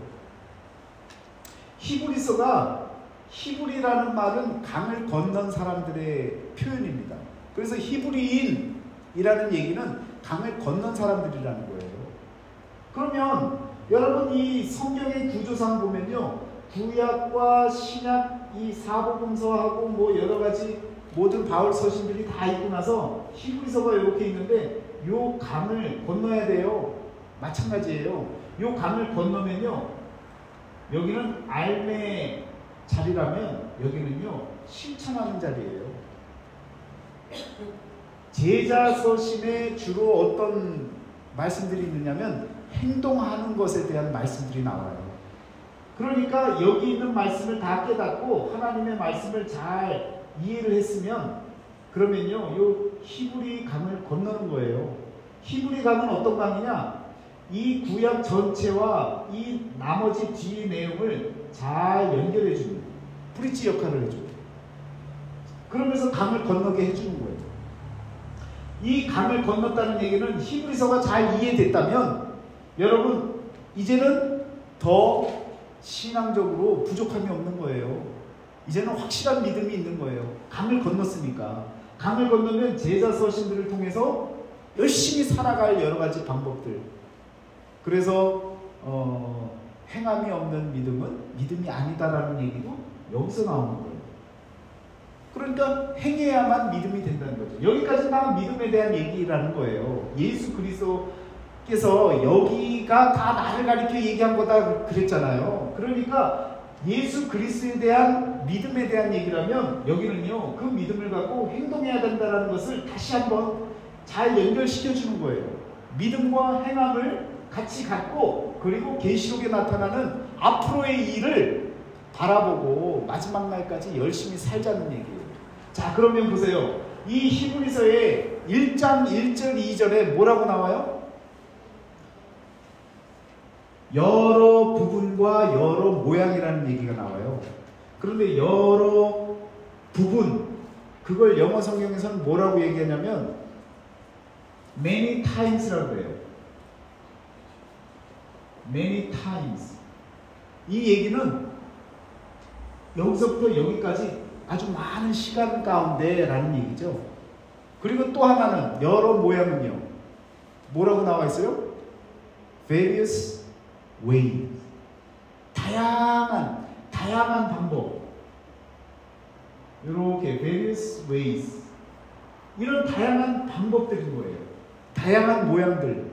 히브리라는 말은 강을 건넌 사람들의 표현입니다. 그래서 히브리인이라는 얘기는 강을 건넌 사람들이라는 거예요. 그러면 여러분 이 성경의 구조상 보면요, 구약과 신약 이 사복음서하고 뭐 여러 가지 모든 바울 서신들이 다 있고 나서 히브리서가 이렇게 있는데 요 강을 건너야 돼요. 마찬가지예요. 요 강을 건너면요, 여기는 알매 자리라면 여기는요 실천하는 자리예요. 제자 서신에 주로 어떤 말씀들이 있느냐면 행동하는 것에 대한 말씀들이 나와요. 그러니까 여기 있는 말씀을 다 깨닫고 하나님의 말씀을 잘 이해를 했으면 그러면요 요 히브리 강을 건너는 거예요. 히브리 강은 어떤 강이냐? 이 구약 전체와 이 나머지 뒤의 내용을 잘 연결해 주는 브릿지 역할을 해줘요. 그러면서 강을 건너게 해주는 거예요. 이 강을 건넜다는 얘기는 히브리서가 잘 이해됐다면 여러분 이제는 더 신앙적으로 부족함이 없는 거예요. 이제는 확실한 믿음이 있는 거예요. 강을 건넜으니까. 강을 건너면 제자 서신들을 통해서 열심히 살아갈 여러 가지 방법들. 그래서 행함이 없는 믿음은 믿음이 아니다라는 얘기도 여기서 나오는 거예요. 그러니까 행해야만 믿음이 된다는 거죠. 여기까지 다 믿음에 대한 얘기라는 거예요. 예수 그리스도께서 여기가 다 나를 가리켜 얘기한 거다 그랬잖아요. 그러니까 예수 그리스도에 대한 믿음에 대한 얘기라면 여기는요 그 믿음을 갖고 행동해야 된다는 것을 다시 한번 잘 연결시켜 주는 거예요. 믿음과 행함을 같이 갖고 그리고 계시록에 나타나는 앞으로의 일을 바라보고 마지막 날까지 열심히 살자는 얘기예요. 자, 그러면 보세요. 이 히브리서의 1장 1절 2절에 뭐라고 나와요? 여러 부분과 여러 모양이라는 얘기가 나와요. 그런데 여러 부분, 그걸 영어 성경에서는 뭐라고 얘기하냐면 many times라고 해요. many times. 이 얘기는 여기서부터 여기까지 아주 많은 시간 가운데 라는 얘기죠. 그리고 또 하나는 여러 모양은요 뭐라고 나와 있어요? various ways. 다양한 방법. 이렇게 various ways. 이런 다양한 방법들인 거예요. 다양한 모양들.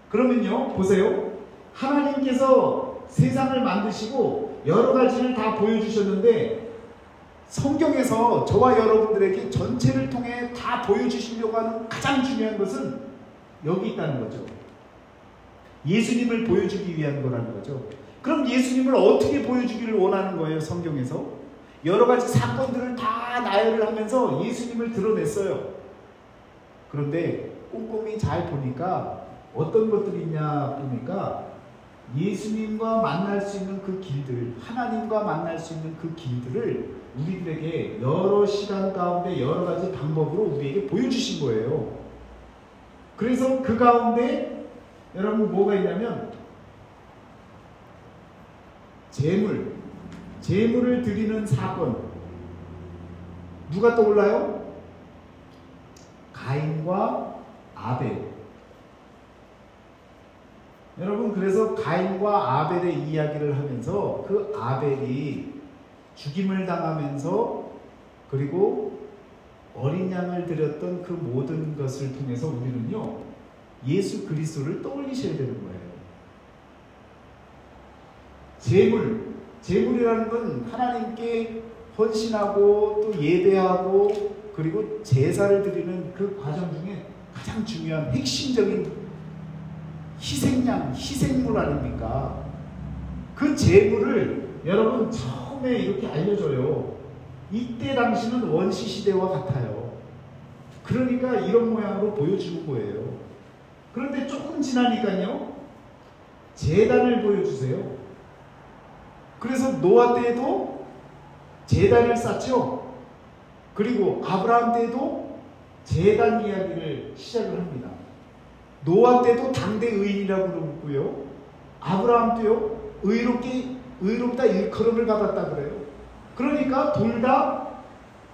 그러면요 보세요. 하나님께서 세상을 만드시고 여러 가지를 다 보여주셨는데 성경에서 저와 여러분들에게 전체를 통해 다 보여주시려고 하는 가장 중요한 것은 여기 있다는 거죠. 예수님을 보여주기 위한 거라는 거죠. 그럼 예수님을 어떻게 보여주기를 원하는 거예요? 성경에서 여러 가지 사건들을 다 나열을 하면서 예수님을 드러냈어요. 그런데 꼼꼼히 잘 보니까 어떤 것들이 있냐 보니까 예수님과 만날 수 있는 그 길들, 하나님과 만날 수 있는 그 길들을 우리들에게 여러 시간 가운데 여러 가지 방법으로 우리에게 보여주신 거예요. 그래서 그 가운데 여러분 뭐가 있냐면 제물을 드리는 사건. 누가 떠올라요? 가인과 아벨. 여러분 그래서 가인과 아벨의 이야기를 하면서 그 아벨이 죽임을 당하면서 그리고 어린 양을 드렸던 그 모든 것을 통해서 우리는요 예수 그리스도를 떠올리셔야 되는 거예요. 제물이라는 건 하나님께 헌신하고 또 예배하고 그리고 제사를 드리는 그 과정 중에 가장 중요한 핵심적인 희생물 아닙니까? 그 제물을 여러분 처음에 이렇게 알려줘요. 이때 당시는 원시 시대와 같아요. 그러니까 이런 모양으로 보여주는 거예요. 그런데 조금 지나니까요 제단을 보여주세요. 그래서 노아 때에도 제단을 쌓죠. 그리고 아브라함 때도 제단 이야기를 시작을 합니다. 노아 때도 당대 의인이라고 그러고요. 아브라함 때요 의롭다 일컬음을 받았다 그래요. 그러니까 둘 다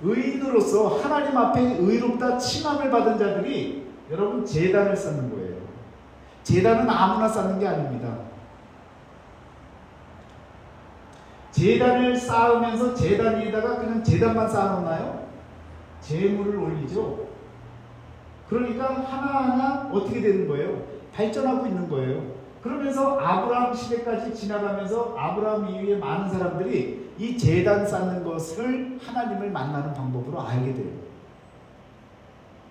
의인으로서 하나님 앞에 의롭다 칭함을 받은 자들이 여러분 제단을 쌓는 거예요. 제단은 아무나 쌓는 게 아닙니다. 제단을 쌓으면서 제단 위에다가 그냥 제단만 쌓아놓나요? 제물을 올리죠. 그러니까 하나하나 어떻게 되는 거예요? 발전하고 있는 거예요. 그러면서 아브라함 시대까지 지나가면서 아브라함 이후에 많은 사람들이 이 제단 쌓는 것을 하나님을 만나는 방법으로 알게 돼요.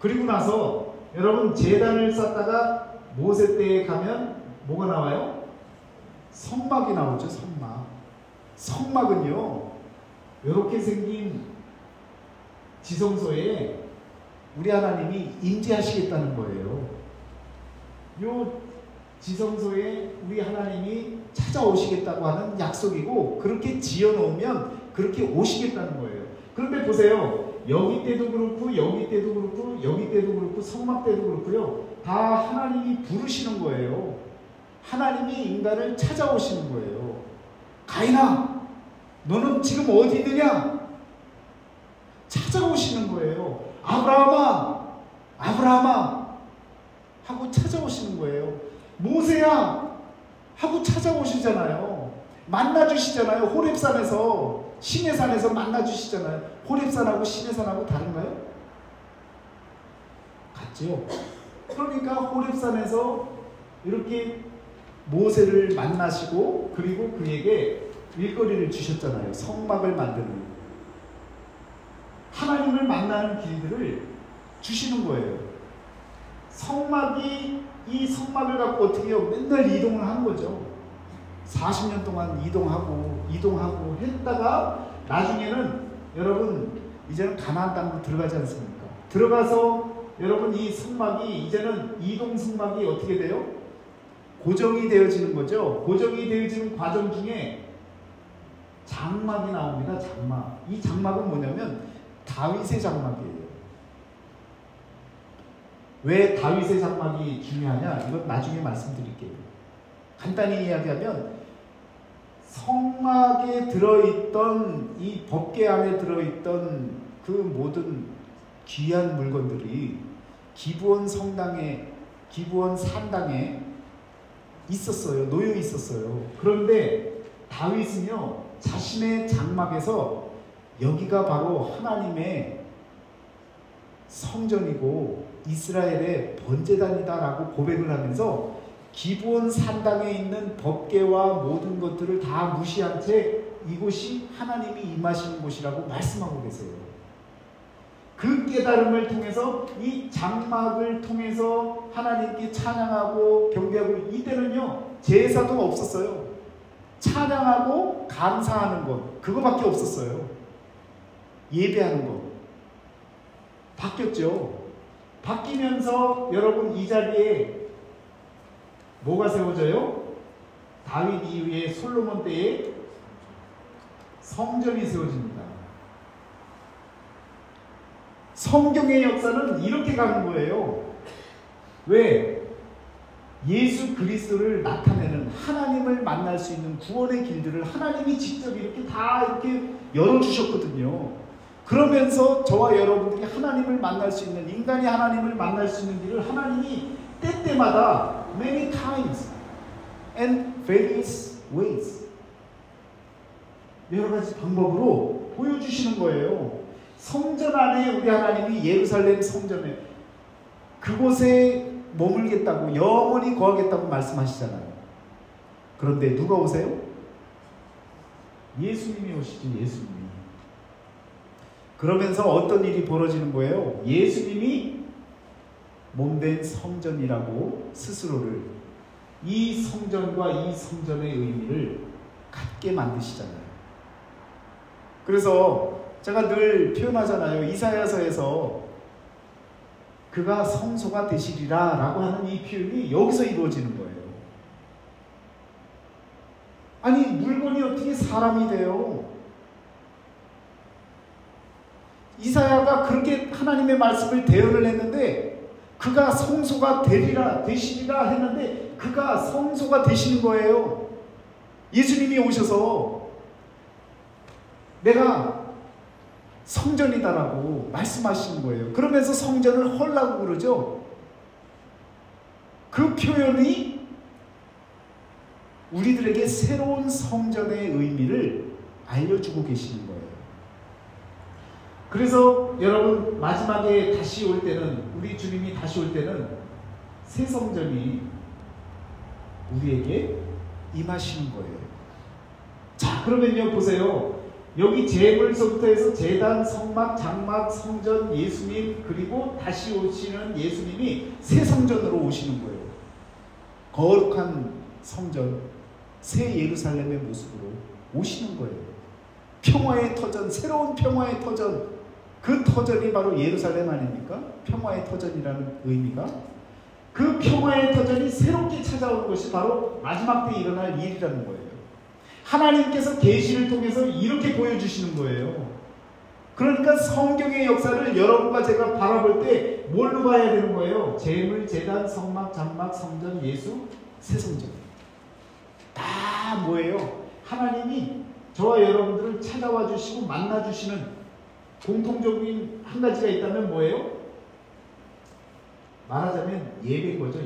그리고 나서 여러분 제단을 쌓다가 모세 때에 가면 뭐가 나와요? 성막이 나오죠. 성막. 성막은요 이렇게 생긴 지성소에 우리 하나님이 임재하시겠다는 거예요. 요 지성소에 우리 하나님이 찾아오시겠다고 하는 약속이고 그렇게 지어놓으면 그렇게 오시겠다는 거예요. 그런데 보세요. 여기 때도 그렇고 여기 때도 그렇고 여기 때도 그렇고 성막 때도 그렇고요. 다 하나님이 부르시는 거예요. 하나님이 인간을 찾아오시는 거예요. 가인아 너는 지금 어디 있느냐? 찾아오시는 거예요. 아브라함아 아브라함아 하고 찾아오시는 거예요. 모세야 하고 찾아오시잖아요. 만나주시잖아요. 호렙산에서 시내산에서 만나주시잖아요. 호렙산하고 시내산하고 다른가요? 같죠. 그러니까 호렙산에서 이렇게 모세를 만나시고 그리고 그에게 일거리를 주셨잖아요. 성막을 만드는 하나님을 만나는 길들을 주시는 거예요. 이 성막을 갖고 어떻게 해요? 맨날 이동을 한 거죠. 40년 동안 이동하고 했다가 나중에는 여러분 이제는 가나안 땅으로 들어가지 않습니까? 들어가서 여러분 이 성막이 이제는 이동 성막이 어떻게 돼요? 고정이 되어지는 거죠. 고정이 되어지는 과정 중에 장막이 나옵니다. 장막. 이 장막은 뭐냐면 다윗의 장막이에요. 왜 다윗의 장막이 중요하냐? 이건 나중에 말씀드릴게요. 간단히 이야기하면 성막에 들어있던 이 법궤 안에 들어있던 그 모든 귀한 물건들이 기브온 산당에 있었어요. 놓여 있었어요. 그런데 다윗은요 자신의 장막에서 여기가 바로 하나님의 성전이고 이스라엘의 번제단이다라고 고백을 하면서 기브온 산당에 있는 법궤와 모든 것들을 다 무시한 채 이곳이 하나님이 임하시는 곳이라고 말씀하고 계세요. 그 깨달음을 통해서 이 장막을 통해서 하나님께 찬양하고 경배하고 이때는요 제사도 없었어요. 찬양하고 감사하는 것 그거밖에 없었어요. 예배하는 것 바뀌었죠. 바뀌면서 여러분 이 자리에 뭐가 세워져요? 다윗 이후에 솔로몬 때에 성전이 세워집니다. 성경의 역사는 이렇게 가는 거예요. 왜? 예수 그리스도를 나타내는 하나님을 만날 수 있는 구원의 길들을 하나님이 직접 이렇게 다 이렇게 열어주셨거든요. 그러면서 저와 여러분들이 하나님을 만날 수 있는 인간이 하나님을 만날 수 있는 길을 하나님이 때때마다 many times and various ways 여러 가지 방법으로 보여주시는 거예요. 성전 안에 우리 하나님이 예루살렘 성전에 그곳에 머물겠다고 영원히 거하겠다고 말씀하시잖아요. 그런데 누가 오세요? 예수님이 오시죠. 예수님이. 그러면서 어떤 일이 벌어지는 거예요? 예수님이 몸된 성전이라고 스스로를 이 성전과 이 성전의 의미를 갖게 만드시잖아요. 그래서 제가 늘 표현하잖아요. 이사야서에서 그가 성소가 되시리라 라고 하는 이 표현이 여기서 이루어지는 거예요. 아니 물건이 어떻게 사람이 돼요? 이사야가 그렇게 하나님의 말씀을 대언을 했는데 그가 성소가 되시리라 했는데 그가 성소가 되시는 거예요. 예수님이 오셔서 내가 성전이다라고 말씀하시는 거예요. 그러면서 성전을 헐라고 그러죠. 그 표현이 우리들에게 새로운 성전의 의미를 알려주고 계시는 거예요. 그래서 여러분 마지막에 다시 올 때는, 우리 주님이 다시 올 때는 새 성전이 우리에게 임하시는 거예요. 자, 그러면요 보세요. 여기 제물서부터 해서 제단, 성막, 장막, 성전, 예수님, 그리고 다시 오시는 예수님이 새 성전으로 오시는 거예요. 거룩한 성전, 새 예루살렘의 모습으로 오시는 거예요. 평화의 터전, 새로운 평화의 터전, 그 터전이 바로 예루살렘 아닙니까? 평화의 터전이라는 의미가. 그 평화의 터전이 새롭게 찾아오는 것이 바로 마지막 때 일어날 일이라는 거예요. 하나님께서 계시를 통해서 이렇게 보여주시는 거예요. 그러니까 성경의 역사를 여러분과 제가 바라볼 때 뭘로 봐야 되는 거예요? 제물, 제단, 성막, 장막, 성전, 예수, 새 성전. 다 뭐예요? 하나님이 저와 여러분들을 찾아와 주시고 만나 주시는 공통적인 한 가지가 있다면 뭐예요? 말하자면 예배인 거죠.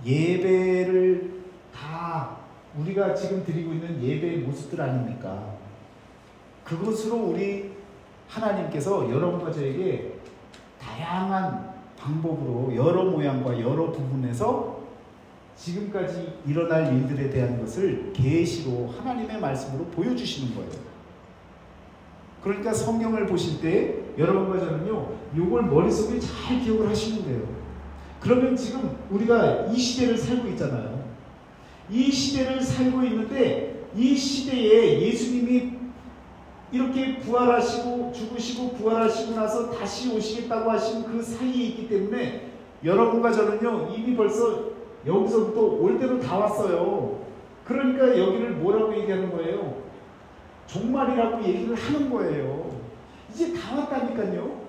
예배를 다 우리가 지금 드리고 있는 예배의 모습들 아닙니까? 그것으로 우리 하나님께서 여러분과 저에게 다양한 방법으로 여러 모양과 여러 부분에서 지금까지 일어날 일들에 대한 것을 계시로 하나님의 말씀으로 보여주시는 거예요. 그러니까 성경을 보실 때 여러분과 저는요, 이걸 머릿속에 잘 기억을 하시면 돼요. 그러면 지금 우리가 이 시대를 살고 있잖아요. 이 시대를 살고 있는데 이 시대에 예수님이 이렇게 부활하시고 죽으시고 부활하시고 나서 다시 오시겠다고 하신 그 사이에 있기 때문에 여러분과 저는요, 이미 벌써 여기서부터 올 대로 다 왔어요. 그러니까 여기를 뭐라고 얘기하는 거예요? 종말이라고 얘기를 하는 거예요. 이제 다 왔다니까요.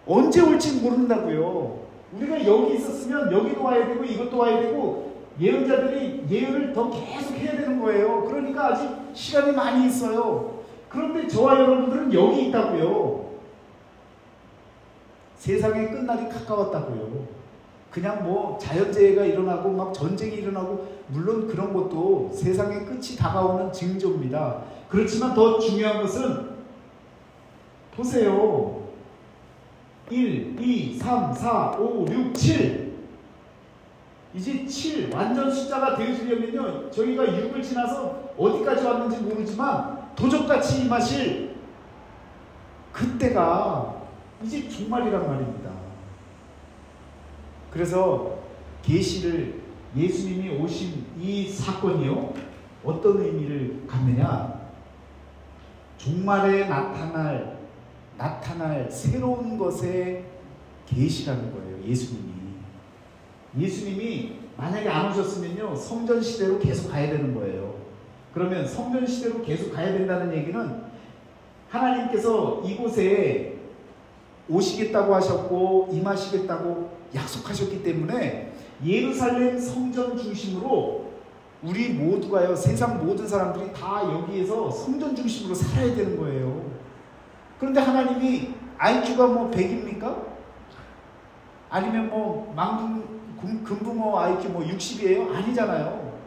언제 올지 모른다고요. 우리가 여기 있었으면 여기도 와야 되고 이것도 와야 되고 예언자들이 예언을 더 계속 해야 되는 거예요. 그러니까 아직 시간이 많이 있어요. 그런데 저와 여러분들은 여기 있다고요. 세상의 끝날이 가까웠다고요. 그냥 뭐 자연재해가 일어나고 막 전쟁이 일어나고, 물론 그런 것도 세상의 끝이 다가오는 징조입니다. 그렇지만 더 중요한 것은 보세요. 1, 2, 3, 4, 5, 6, 7 이제 7 완전 숫자가 되어지려면요, 저희가 6을 지나서 어디까지 왔는지 모르지만 도적같이 임하실 그때가 이제 종말이란 말입니다. 그래서 계시를, 예수님이 오신 이 사건이요, 어떤 의미를 갖느냐? 종말에 나타날 새로운 것의 계시라는 거예요. 예수님이 만약에 안 오셨으면요, 성전 시대로 계속 가야 되는 거예요. 그러면 성전 시대로 계속 가야 된다는 얘기는 하나님께서 이곳에 오시겠다고 하셨고 임하시겠다고 약속하셨기 때문에 예루살렘 성전 중심으로 우리 모두가요, 세상 모든 사람들이 다 여기에서 성전 중심으로 살아야 되는 거예요. 그런데 하나님이 IQ가 뭐 100입니까? 아니면 뭐 금붕어 IQ 뭐 60이에요? 아니잖아요.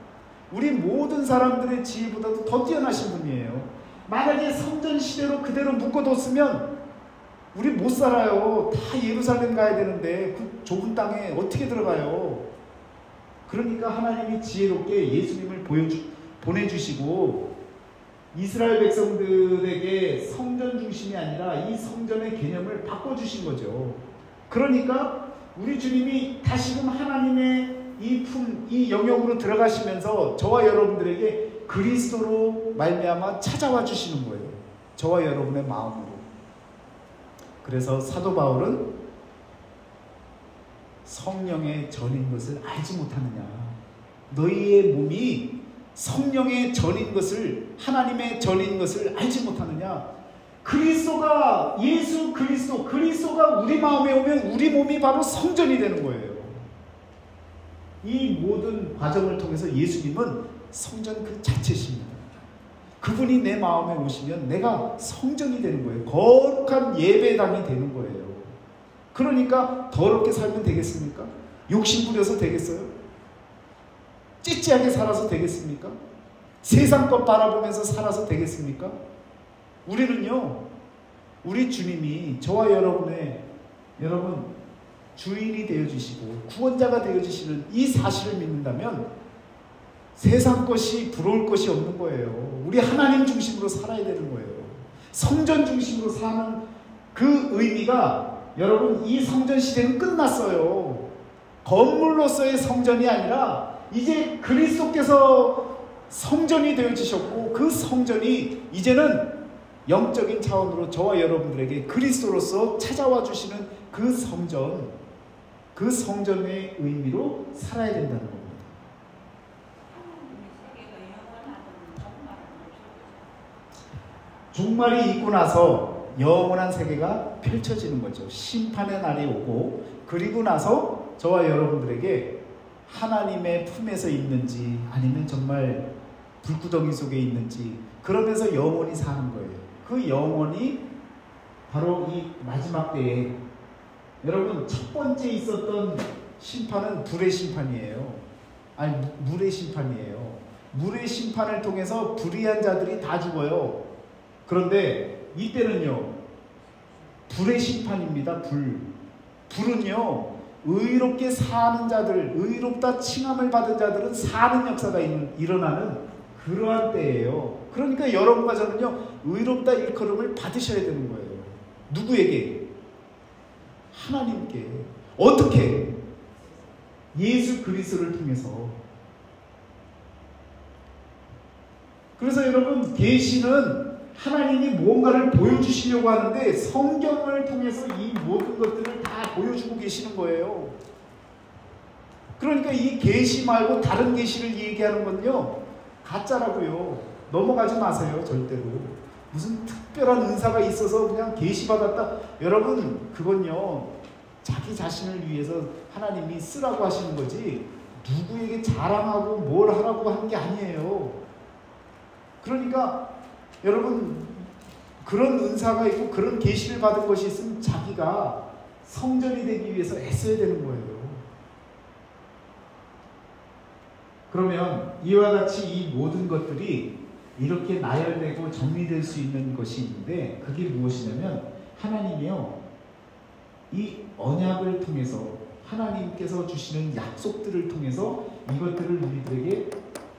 우리 모든 사람들의 지혜보다도 더 뛰어나신 분이에요. 만약에 성전 시대로 그대로 묶어뒀으면 우리 못 살아요. 다 예루살렘 가야 되는데 그 좁은 땅에 어떻게 들어가요? 그러니까 하나님이 지혜롭게 예수님을 보내주시고 이스라엘 백성들에게 성전 중심이 아니라 이 성전의 개념을 바꿔주신 거죠. 그러니까 우리 주님이 다시금 하나님의 이 영역으로 들어가시면서 저와 여러분들에게 그리스도로 말미암아 찾아와 주시는 거예요. 저와 여러분의 마음으로. 그래서 사도 바울은 성령의 전인 것을 알지 못하느냐. 너희의 몸이 성령의 전인 것을, 하나님의 전인 것을 알지 못하느냐? 그리스도가, 예수 그리스도가 우리 마음에 오면 우리 몸이 바로 성전이 되는 거예요. 이 모든 과정을 통해서 예수님은 성전 그 자체십니다. 그분이 내 마음에 오시면 내가 성전이 되는 거예요. 거룩한 예배당이 되는 거예요. 그러니까 더럽게 살면 되겠습니까? 욕심 부려서 되겠어요? 찌찌하게 살아서 되겠습니까? 세상 것 바라보면서 살아서 되겠습니까? 우리는요, 우리 주님이 저와 여러분 주인이 되어주시고 구원자가 되어주시는 이 사실을 믿는다면 세상 것이 부러울 것이 없는 거예요. 우리 하나님 중심으로 살아야 되는 거예요. 성전 중심으로 사는 그 의미가, 여러분, 이 성전 시대는 끝났어요. 건물로서의 성전이 아니라 이제 그리스도께서 성전이 되어주셨고, 그 성전이 이제는 영적인 차원으로 저와 여러분들에게 그리스도로서 찾아와 주시는 그 성전, 그 성전의 의미로 살아야 된다는 겁니다. 종말이 있고 나서 영원한 세계가 펼쳐지는 거죠. 심판의 날이 오고, 그리고 나서 저와 여러분들에게 하나님의 품에서 있는지 아니면 정말 불구덩이 속에 있는지, 그러면서 영원히 사는 거예요. 그 영원이 바로 이 마지막 때에, 여러분, 첫 번째 있었던 심판은 불의 심판이에요. 아니, 물의 심판이에요. 물의 심판을 통해서 불의한 자들이 다 죽어요. 그런데 이때는요, 불의 심판입니다. 불은요, 의롭게 사는 자들, 의롭다 칭함을 받은 자들은 사는 역사가 일어나는 그러한 때예요. 그러니까 여러분과 저는요, 의롭다 일컬음을 받으셔야 되는 거예요. 누구에게? 하나님께. 어떻게? 예수 그리스도를 통해서. 그래서 여러분, 계시는 하나님이 무언가를 보여주시려고 하는데 성경을 통해서 이 모든 것들을 다 보여주고 계시는 거예요. 그러니까 이 계시 말고 다른 계시를 얘기하는 건요, 가짜라고요. 넘어가지 마세요. 절대로. 무슨 특별한 은사가 있어서 그냥 계시 받았다. 여러분, 그건요, 자기 자신을 위해서 하나님이 쓰라고 하시는 거지 누구에게 자랑하고 뭘 하라고 하는 게 아니에요. 그러니까 여러분, 그런 은사가 있고 그런 계시를 받은 것이 있으면 자기가 성전이 되기 위해서 애써야 되는 거예요. 그러면 이와 같이 이 모든 것들이 이렇게 나열되고 정리될 수 있는 것이 있는데, 그게 무엇이냐면, 하나님이요, 이 언약을 통해서, 하나님께서 주시는 약속들을 통해서 이것들을 우리들에게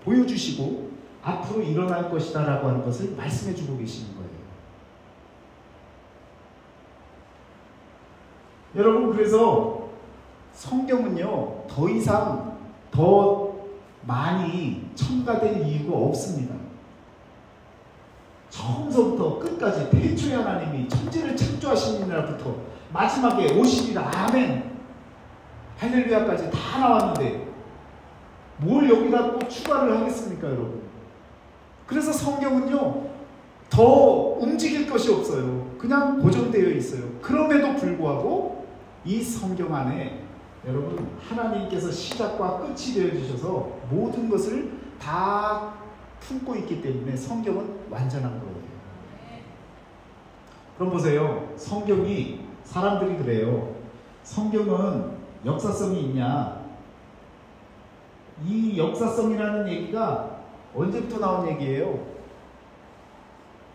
보여주시고 앞으로 일어날 것이다 라고 하는 것을 말씀해 주고 계시는 거예요. 여러분, 그래서 성경은요, 더 이상 더 많이 첨가될 이유가 없습니다. 처음서부터 끝까지 태초에 하나님이 천지를 창조하신 날부터 마지막에 오시리라, 아멘, 할렐루야까지 다 나왔는데 뭘 여기다 또 추가를 하겠습니까, 여러분? 그래서 성경은요, 더 움직일 것이 없어요. 그냥 고정되어 있어요. 그럼에도 불구하고 이 성경 안에 여러분, 하나님께서 시작과 끝이 되어주셔서 모든 것을 다 품고 있기 때문에 성경은 완전한 거예요. 그럼 보세요. 성경이, 사람들이 그래요. 성경은 역사성이 있냐? 이 역사성이라는 얘기가 언제부터 나온 얘기예요?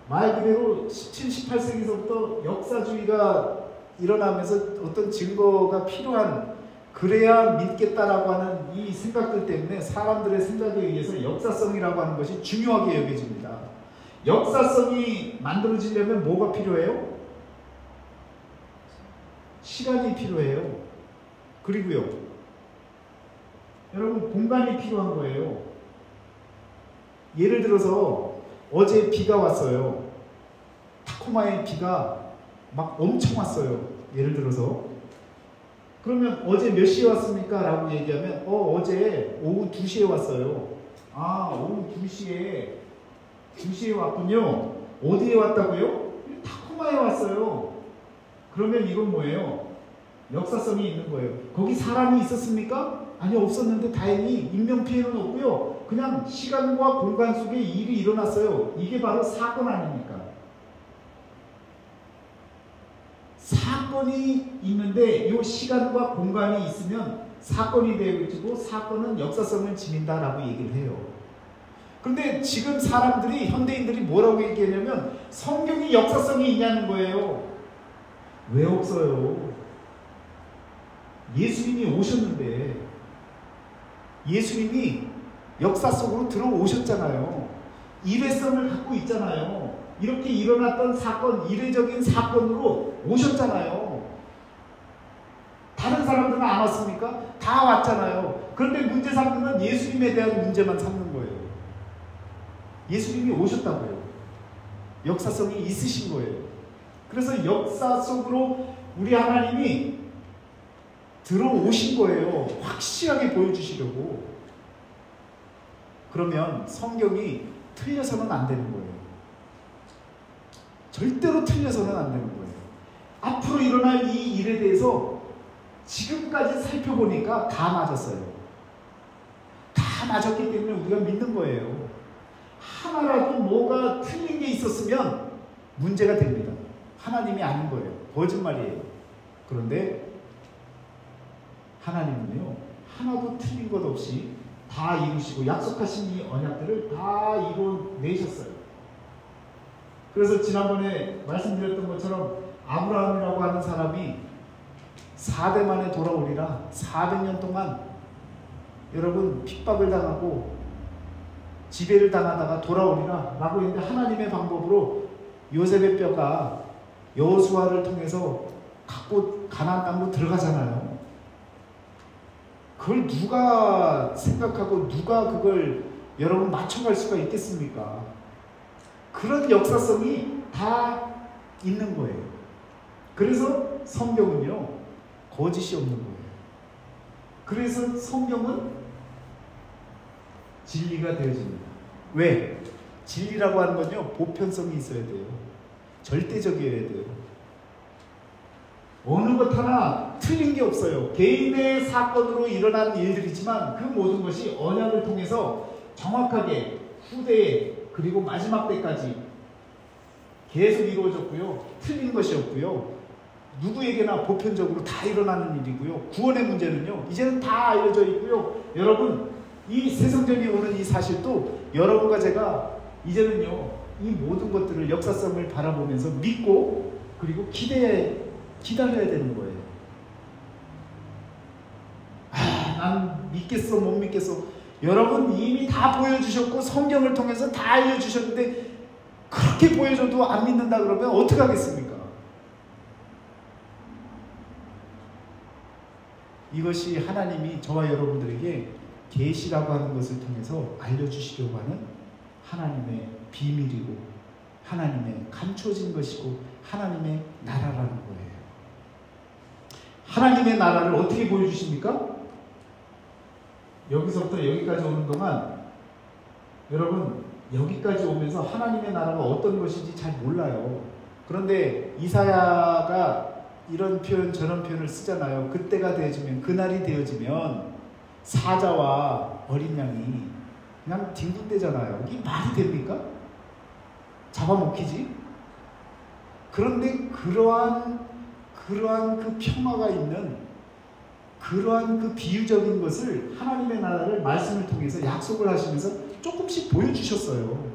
말 그대로 17, 18세기서부터 역사주의가 일어나면서 어떤 증거가 필요한, 그래야 믿겠다라고 하는 이 생각들 때문에 사람들의 생각에 의해서 역사성이라고 하는 것이 중요하게 여겨집니다. 역사성이 만들어지려면 뭐가 필요해요? 시간이 필요해요. 그리고요, 여러분, 공간이 필요한 거예요. 예를 들어서 어제 비가 왔어요. 타코마에 비가 막 엄청 왔어요. 예를 들어서. 그러면 어제 몇 시에 왔습니까? 라고 얘기하면 어제 오후 2시에 왔어요. 오후 2시에 왔군요. 어디에 왔다고요? 타코마에 왔어요. 그러면 이건 뭐예요? 역사성이 있는 거예요. 거기 사람이 있었습니까? 아니, 없었는데 다행히 인명피해는 없고요. 그냥 시간과 공간 속에 일이 일어났어요. 이게 바로 사건 아닙니까? 사건이 있는데 이 시간과 공간이 있으면 사건이 되어지고 사건은 역사성을 지닌다라고 얘기를 해요. 그런데 지금 사람들이, 현대인들이 뭐라고 얘기하냐면 성경이 역사성이 있냐는 거예요. 왜 없어요? 예수님이 오셨는데, 예수님이 역사 속으로 들어오셨잖아요. 일회성을 갖고 있잖아요. 이렇게 일어났던 사건, 이례적인 사건으로 오셨잖아요. 다른 사람들은 안 왔습니까? 다 왔잖아요. 그런데 문제 삼는 건 예수님에 대한 문제만 삼는 거예요. 예수님이 오셨다고요. 역사성이 있으신 거예요. 그래서 역사 속으로 우리 하나님이 들어오신 거예요. 확실하게 보여주시려고. 그러면 성경이 틀려서는 안 되는 거예요. 절대로 틀려서는 안 되는 거예요. 앞으로 일어날 이 일에 대해서 지금까지 살펴보니까 다 맞았어요. 다 맞았기 때문에 우리가 믿는 거예요. 하나라도 뭐가 틀린 게 있었으면 문제가 됩니다. 하나님이 아닌 거예요. 거짓말이에요. 그런데 하나님은요, 하나도 틀린 것 없이 다 이루시고 약속하신 이 언약들을 다 이루어내셨어요. 그래서 지난번에 말씀드렸던 것처럼 아브라함이라고 하는 사람이 4대 만에 돌아오리라. 400년 동안 여러분 핍박을 당하고 지배를 당하다가 돌아오리라 라고 했는데, 하나님의 방법으로 요셉의 뼈가 여호수아를 통해서 갖고 가나안 땅으로 들어가잖아요. 그걸 누가 생각하고 누가 그걸 여러분 맞춰갈 수가 있겠습니까? 그런 역사성이 다 있는 거예요. 그래서 성경은요, 거짓이 없는 거예요. 그래서 성경은 진리가 되어집니다. 왜? 진리라고 하는 건요, 보편성이 있어야 돼요. 절대적이어야 돼요. 어느 것 하나 틀린 게 없어요. 개인의 사건으로 일어난 일들이지만 그 모든 것이 언약을 통해서 정확하게 후대에 그리고 마지막 때까지 계속 이루어졌고요. 틀린 것이 없고요. 누구에게나 보편적으로 다 일어나는 일이고요. 구원의 문제는요, 이제는 다 알려져 있고요. 여러분, 이 새성전이 오는 이 사실도 여러분과 제가 이제는요, 이 모든 것들을 역사성을 바라보면서 믿고 그리고 기다려야 되는 거예요. 난 믿겠어, 못 믿겠어. 여러분 이미 다 보여주셨고 성경을 통해서 다 알려주셨는데 그렇게 보여줘도 안 믿는다 그러면 어떻게 하겠습니까? 이것이 하나님이 저와 여러분들에게 계시라고 하는 것을 통해서 알려주시려고 하는 하나님의 비밀이고 하나님의 감춰진 것이고 하나님의 나라라는 거예요. 하나님의 나라를 어떻게 보여주십니까? 여기서부터 여기까지 오는 동안 여러분 여기까지 오면서 하나님의 나라가 어떤 것인지 잘 몰라요. 그런데 이사야가 이런 표현 저런 표현을 쓰잖아요. 그때가 되어지면, 그날이 되어지면 사자와 어린 양이 그냥 뒹굴대잖아요. 이게 말이 됩니까? 잡아먹히지? 그런데 그러한 그 평화가 있는 그러한 그 비유적인 것을 하나님의 나라를 말씀을 통해서 약속을 하시면서 조금씩 보여주셨어요.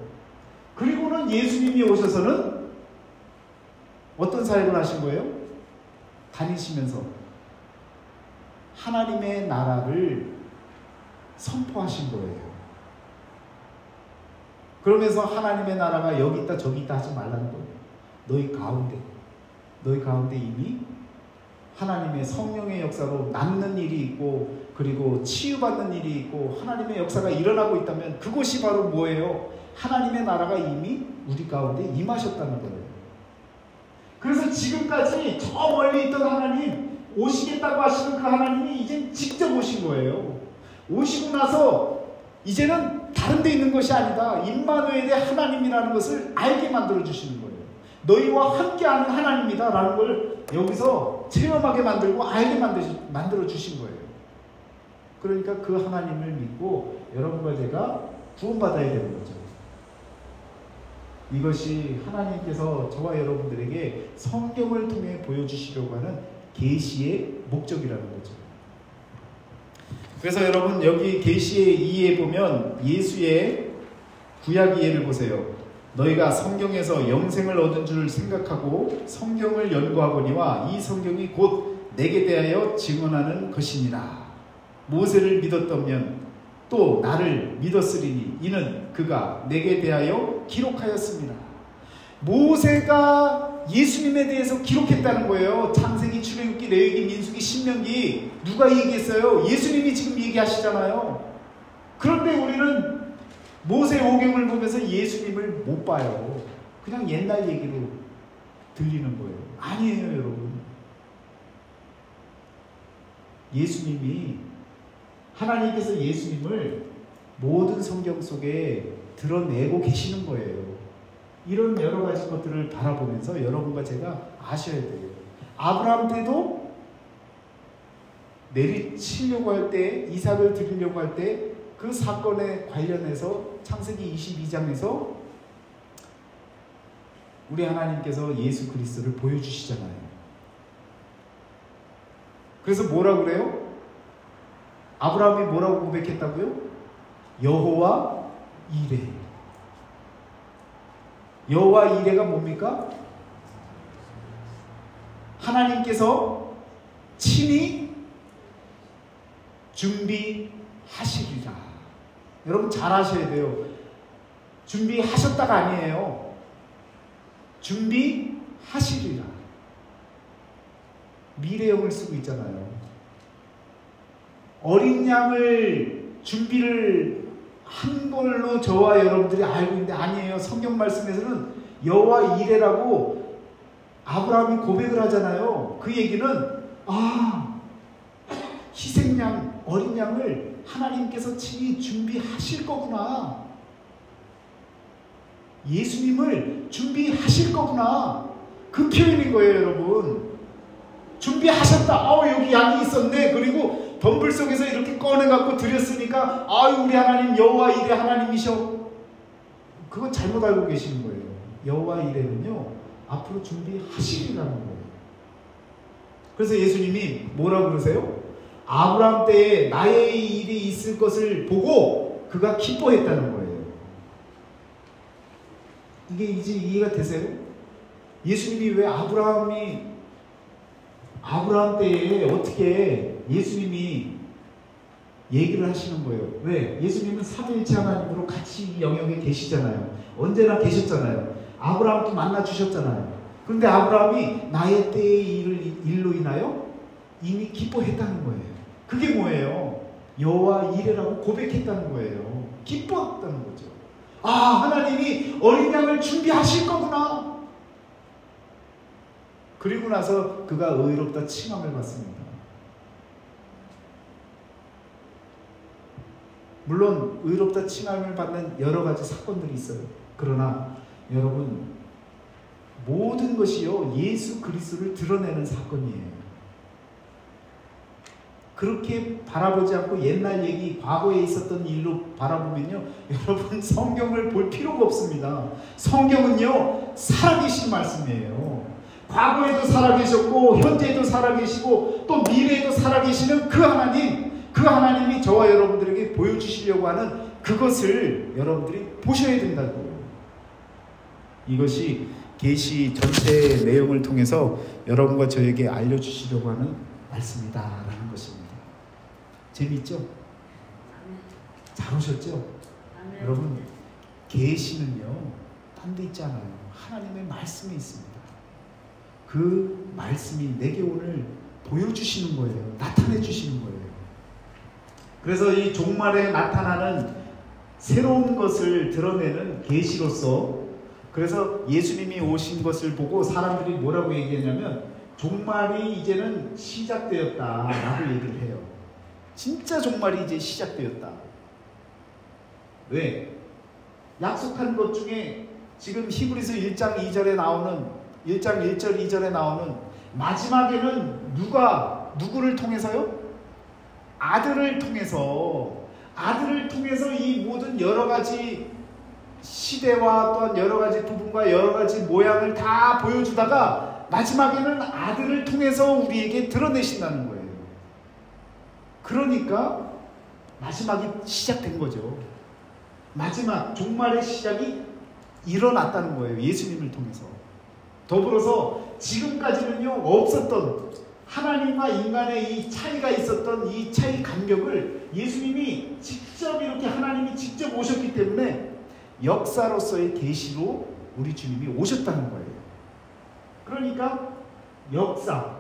그리고는 예수님이 오셔서는 어떤 사역을 하신 거예요? 다니시면서 하나님의 나라를 선포하신 거예요. 그러면서 하나님의 나라가 여기 있다 저기 있다 하지 말라는 거예요. 너희 가운데 이미 하나님의 성령의 역사로 낫는 일이 있고 그리고 치유받는 일이 있고 하나님의 역사가 일어나고 있다면 그것이 바로 뭐예요? 하나님의 나라가 이미 우리 가운데 임하셨다는 거예요. 그래서 지금까지 저 멀리 있던 하나님, 오시겠다고 하시는 그 하나님이 이제 직접 오신 거예요. 오시고 나서 이제는 다른 데 있는 것이 아니다. 임마누엘의 하나님이라는 것을 알게 만들어 주시는 거예요. 너희와 함께하는 하나님이다 라는 걸 여기서 체험하게 만들고 알게 만들어 주신 거예요. 그러니까 그 하나님을 믿고 여러분과 제가 구원받아야 되는 거죠. 이것이 하나님께서 저와 여러분들에게 성경을 통해 보여주시려고 하는 계시의 목적이라는 거죠. 그래서 여러분 여기 계시의 2에 보면 예수의 구약 이해를 보세요. 너희가 성경에서 영생을 얻은 줄 생각하고 성경을 연구하거니와 이 성경이 곧 내게 대하여 증언하는 것이니라. 모세를 믿었다면 또 나를 믿었으리니 이는 그가 내게 대하여 기록하였습니다. 모세가 예수님에 대해서 기록했다는 거예요. 창세기, 출애굽기, 레위기, 민수기, 신명기. 누가 얘기했어요? 예수님이 지금 얘기하시잖아요. 그런데 우리는 모세 오경을 보면서 예수님을 못 봐요. 그냥 옛날 얘기로 들리는 거예요. 아니에요, 여러분. 예수님이, 하나님께서 예수님을 모든 성경 속에 드러내고 계시는 거예요. 이런 여러 가지 것들을 바라보면서 여러분과 제가 아셔야 돼요. 아브라함 때도 내리치려고 할 때, 이삭을 드리려고 할 때 그 사건에 관련해서 창세기 22장에서 우리 하나님께서 예수 그리스도를 보여주시잖아요. 그래서 뭐라고 그래요? 아브라함이 뭐라고 고백했다고요? 여호와 이레. 여호와 이레가 뭡니까? 하나님께서 친히 준비하시리라. 여러분 잘 아셔야 돼요. 준비하셨다가 아니에요. 준비하시리라. 미래형을 쓰고 있잖아요. 어린 양을 준비를 한 걸로 저와 여러분들이 알고 있는데 아니에요. 성경 말씀에서는 여호와 이레라고 아브라함이 고백을 하잖아요. 그 얘기는 희생양, 어린 양을 하나님께서 친히 준비하실 거구나. 예수님을 준비하실 거구나. 그 표현인 거예요, 여러분. 준비하셨다. 여기 양이 있었네. 그리고 덤불 속에서 이렇게 꺼내갖고 드렸으니까 우리 하나님 여호와 이레 하나님이셔. 그건 잘못 알고 계시는 거예요. 여호와 이레는요, 앞으로 준비하시리라는 거예요. 그래서 예수님이 뭐라고 그러세요? 아브라함 때에 나의 일이 있을 것을 보고 그가 기뻐했다는 거예요. 이게 이제 이해가 되세요? 예수님이 왜 아브라함 때에 어떻게 예수님이 얘기를 하시는 거예요? 왜? 예수님은 삼위일체 하나님으로 같이 이 영역에 계시잖아요. 언제나 계셨잖아요. 아브라함도 만나 주셨잖아요. 그런데 아브라함이 나의 때의 일로 인하여 이미 기뻐했다는 거예요. 그게 뭐예요? 여호와 이레라고 고백했다는 거예요. 기뻤다는 거죠. 하나님이 어린 양을 준비하실 거구나. 그리고 나서 그가 의롭다 칭함을 받습니다. 물론 의롭다 칭함을 받는 여러 가지 사건들이 있어요. 그러나 여러분, 모든 것이요 예수 그리스도를 드러내는 사건이에요. 그렇게 바라보지 않고 옛날 얘기, 과거에 있었던 일로 바라보면요, 여러분 성경을 볼 필요가 없습니다. 성경은요 살아계신 말씀이에요. 과거에도 살아계셨고 현재에도 살아계시고 또 미래에도 살아계시는 그 하나님이 저와 여러분들에게 보여주시려고 하는 그것을 여러분들이 보셔야 된다고요. 이것이 계시 전체의 내용을 통해서 여러분과 저에게 알려주시려고 하는 말씀이다라는 것입니다. 재미있죠? 잘 오셨죠? 여러분, 계시는요 딴 데 있지 않아요. 하나님의 말씀에 있습니다. 그 말씀이 내게 오늘 보여주시는 거예요. 나타내 주시는 거예요. 그래서 이 종말에 나타나는 새로운 것을 드러내는 계시로서, 그래서 예수님이 오신 것을 보고 사람들이 뭐라고 얘기했냐면 종말이 이제는 시작되었다 라고 얘기를 해요. 진짜 종말이 이제 시작되었다. 왜? 약속한 것 중에 지금 히브리서 1장 2절에 나오는 1장 1절 2절에 나오는 마지막에는 누구를 통해서요? 아들을 통해서 이 모든 여러 가지 시대와 또한 여러 가지 부분과 여러 가지 모양을 다 보여주다가 마지막에는 아들을 통해서 우리에게 드러내신다는 거예요. 그러니까 마지막이 시작된 거죠. 마지막 종말의 시작이 일어났다는 거예요. 예수님을 통해서. 더불어서 지금까지는요 없었던 하나님과 인간의 이 차이가 있었던 이 차이 간격을 예수님이 직접 이렇게 하나님이 직접 오셨기 때문에 역사로서의 계시로 우리 주님이 오셨다는 거예요. 그러니까 역사라고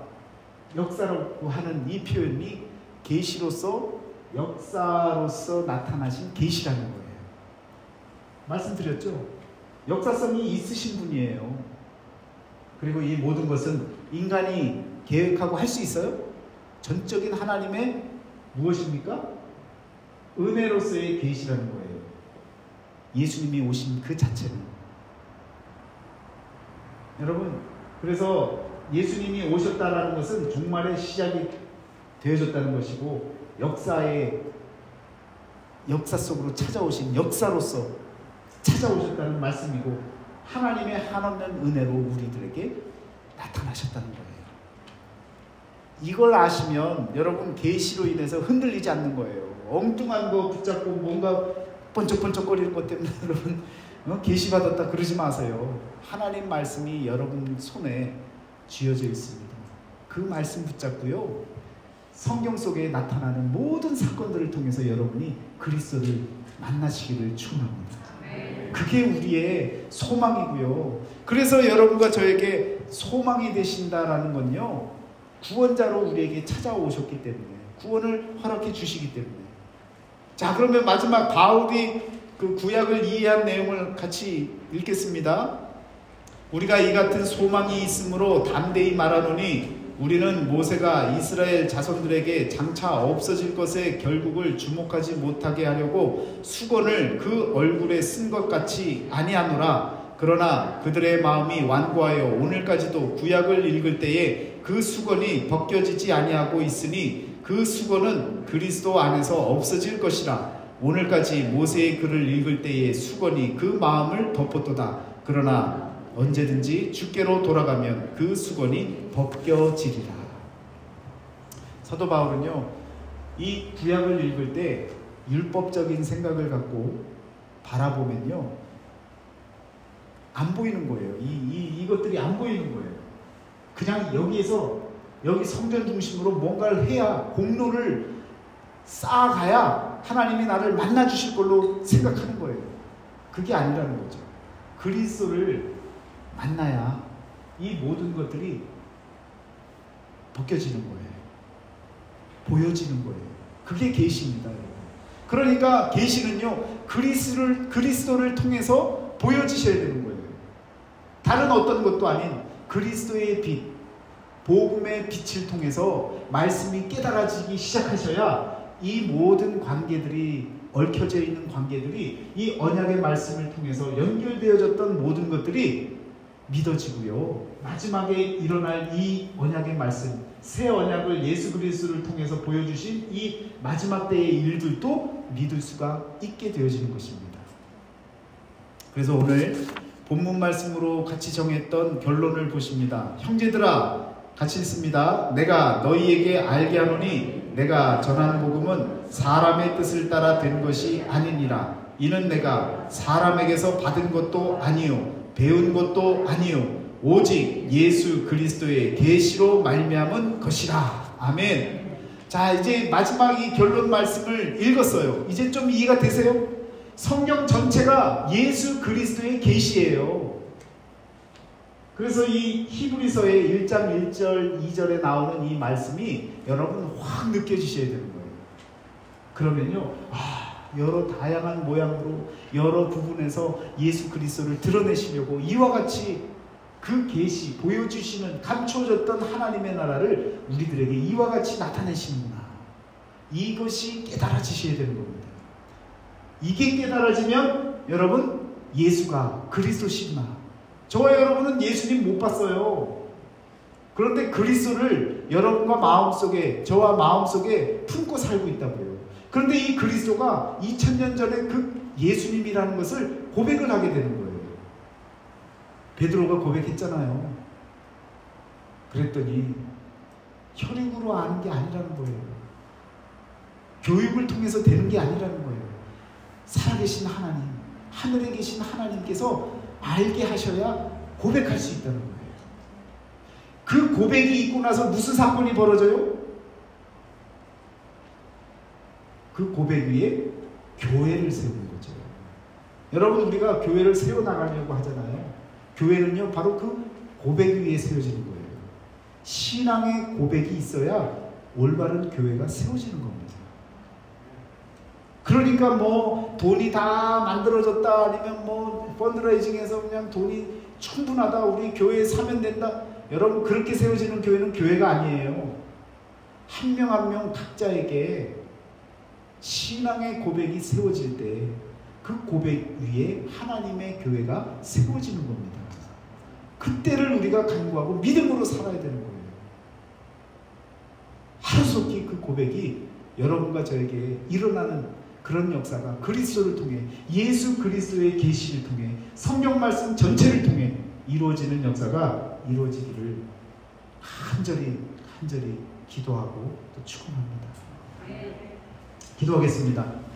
하는 이 표현이 계시로서 역사로서 나타나신 계시라는 거예요. 말씀드렸죠? 역사성이 있으신 분이에요. 그리고 이 모든 것은 인간이 계획하고 할 수 있어요? 전적인 하나님의 무엇입니까? 은혜로서의 계시라는 거예요. 예수님이 오신 그 자체는. 여러분, 그래서 예수님이 오셨다라는 것은 종말의 시작이 되어졌다는 것이고 역사 속으로 찾아오신 역사로서 찾아오셨다는 말씀이고 하나님의 한없는 은혜로 우리들에게 나타나셨다는 거예요. 이걸 아시면 여러분 계시로 인해서 흔들리지 않는 거예요. 엉뚱한 거 붙잡고 뭔가 번쩍번쩍거리는 것 때문에 여러분 계시 받았다 그러지 마세요. 하나님 말씀이 여러분 손에 쥐어져 있습니다. 그 말씀 붙잡고요. 성경 속에 나타나는 모든 사건들을 통해서 여러분이 그리스도를 만나시기를 축원합니다. 그게 우리의 소망이고요. 그래서 여러분과 저에게 소망이 되신다라는 건요. 구원자로 우리에게 찾아오셨기 때문에 구원을 허락해 주시기 때문에. 자, 그러면 마지막 바울이 그 구약을 이해한 내용을 같이 읽겠습니다. 우리가 이 같은 소망이 있으므로 담대히 말하노니 우리는 모세가 이스라엘 자손들에게 장차 없어질 것의 결국을 주목하지 못하게 하려고 수건을 그 얼굴에 쓴 것 같이 아니하노라. 그러나 그들의 마음이 완고하여 오늘까지도 구약을 읽을 때에 그 수건이 벗겨지지 아니하고 있으니 그 수건은 그리스도 안에서 없어질 것이라. 오늘까지 모세의 글을 읽을 때에 수건이 그 마음을 덮었도다. 그러나 언제든지 주께로 돌아가면 그 수건이 벗겨지리라. 사도 바울은요, 이 구약을 읽을 때 율법적인 생각을 갖고 바라보면요, 안 보이는 거예요. 이것들이 안 보이는 거예요. 그냥 여기 성전 중심으로 뭔가를 해야, 공로를 쌓아가야 하나님이 나를 만나주실 걸로 생각하는 거예요. 그게 아니라는 거죠. 그리스도를 만나야 이 모든 것들이 벗겨지는 거예요. 보여지는 거예요. 그게 계시입니다. 그러니까 계시는요, 그리스도를 통해서 보여지셔야 되는 거예요. 다른 어떤 것도 아닌 그리스도의 빛, 복음의 빛을 통해서 말씀이 깨달아지기 시작하셔야 이 모든 관계들이, 얽혀져 있는 관계들이 이 언약의 말씀을 통해서 연결되어졌던 모든 것들이 믿어지고요. 마지막에 일어날 이 언약의 말씀, 새 언약을 예수 그리스도를 통해서 보여주신 이 마지막 때의 일들도 믿을 수가 있게 되어지는 것입니다. 그래서 오늘 본문 말씀으로 같이 정했던 결론을 보십니다. 형제들아, 같이 읽습니다. 내가 너희에게 알게 하노니 내가 전하는 복음은 사람의 뜻을 따라 된 것이 아니니라. 이는 내가 사람에게서 받은 것도 아니요 배운 것도 아니요 오직 예수 그리스도의 계시로 말미암은 것이라. 아멘. 자, 이제 마지막 이 결론 말씀을 읽었어요. 이제 좀 이해가 되세요? 성경 전체가 예수 그리스도의 계시예요. 그래서 이 히브리서의 1장 1절 2절에 나오는 이 말씀이 여러분 확 느껴지셔야 되는 거예요. 그러면요, 여러 다양한 모양으로 여러 부분에서 예수 그리스도를 드러내시려고 이와 같이 그 계시, 보여주시는 감춰졌던 하나님의 나라를 우리들에게 이와 같이 나타내시는구나. 이것이 깨달아지셔야 되는 겁니다. 이게 깨달아지면 여러분 예수가 그리스도시구나. 저와 여러분은 예수님 못 봤어요. 그런데 그리스도를 여러분과 마음속에, 저와 마음속에 품고 살고 있다고요. 그런데 이 그리스도가 2000년 전에 그 예수님이라는 것을 고백을 하게 되는 거예요. 베드로가 고백했잖아요. 그랬더니 혈육으로 아는 게 아니라는 거예요. 교육을 통해서 되는 게 아니라는 거예요. 살아계신 하나님, 하늘에 계신 하나님께서 알게 하셔야 고백할 수 있다는 거예요. 그 고백이 있고 나서 무슨 사건이 벌어져요? 그 고백 위에 교회를 세우는 거죠. 여러분, 우리가 교회를 세워나가려고 하잖아요. 교회는요, 바로 그 고백 위에 세워지는 거예요. 신앙의 고백이 있어야 올바른 교회가 세워지는 겁니다. 그러니까 뭐 돈이 다 만들어졌다, 아니면 뭐 펀드레이징해서 그냥 돈이 충분하다, 우리 교회에 사면 된다. 여러분, 그렇게 세워지는 교회는 교회가 아니에요. 한 명 한 명 각자에게 신앙의 고백이 세워질 때 그 고백 위에 하나님의 교회가 세워지는 겁니다. 그때를 우리가 간구하고 믿음으로 살아야 되는 거예요. 하루속히 그 고백이 여러분과 저에게 일어나는 그런 역사가 그리스도를 통해, 예수 그리스도의 계시를 통해, 성경 말씀 전체를 통해 이루어지는 역사가 이루어지기를 간절히 기도하고 또 축원합니다. 기도하겠습니다.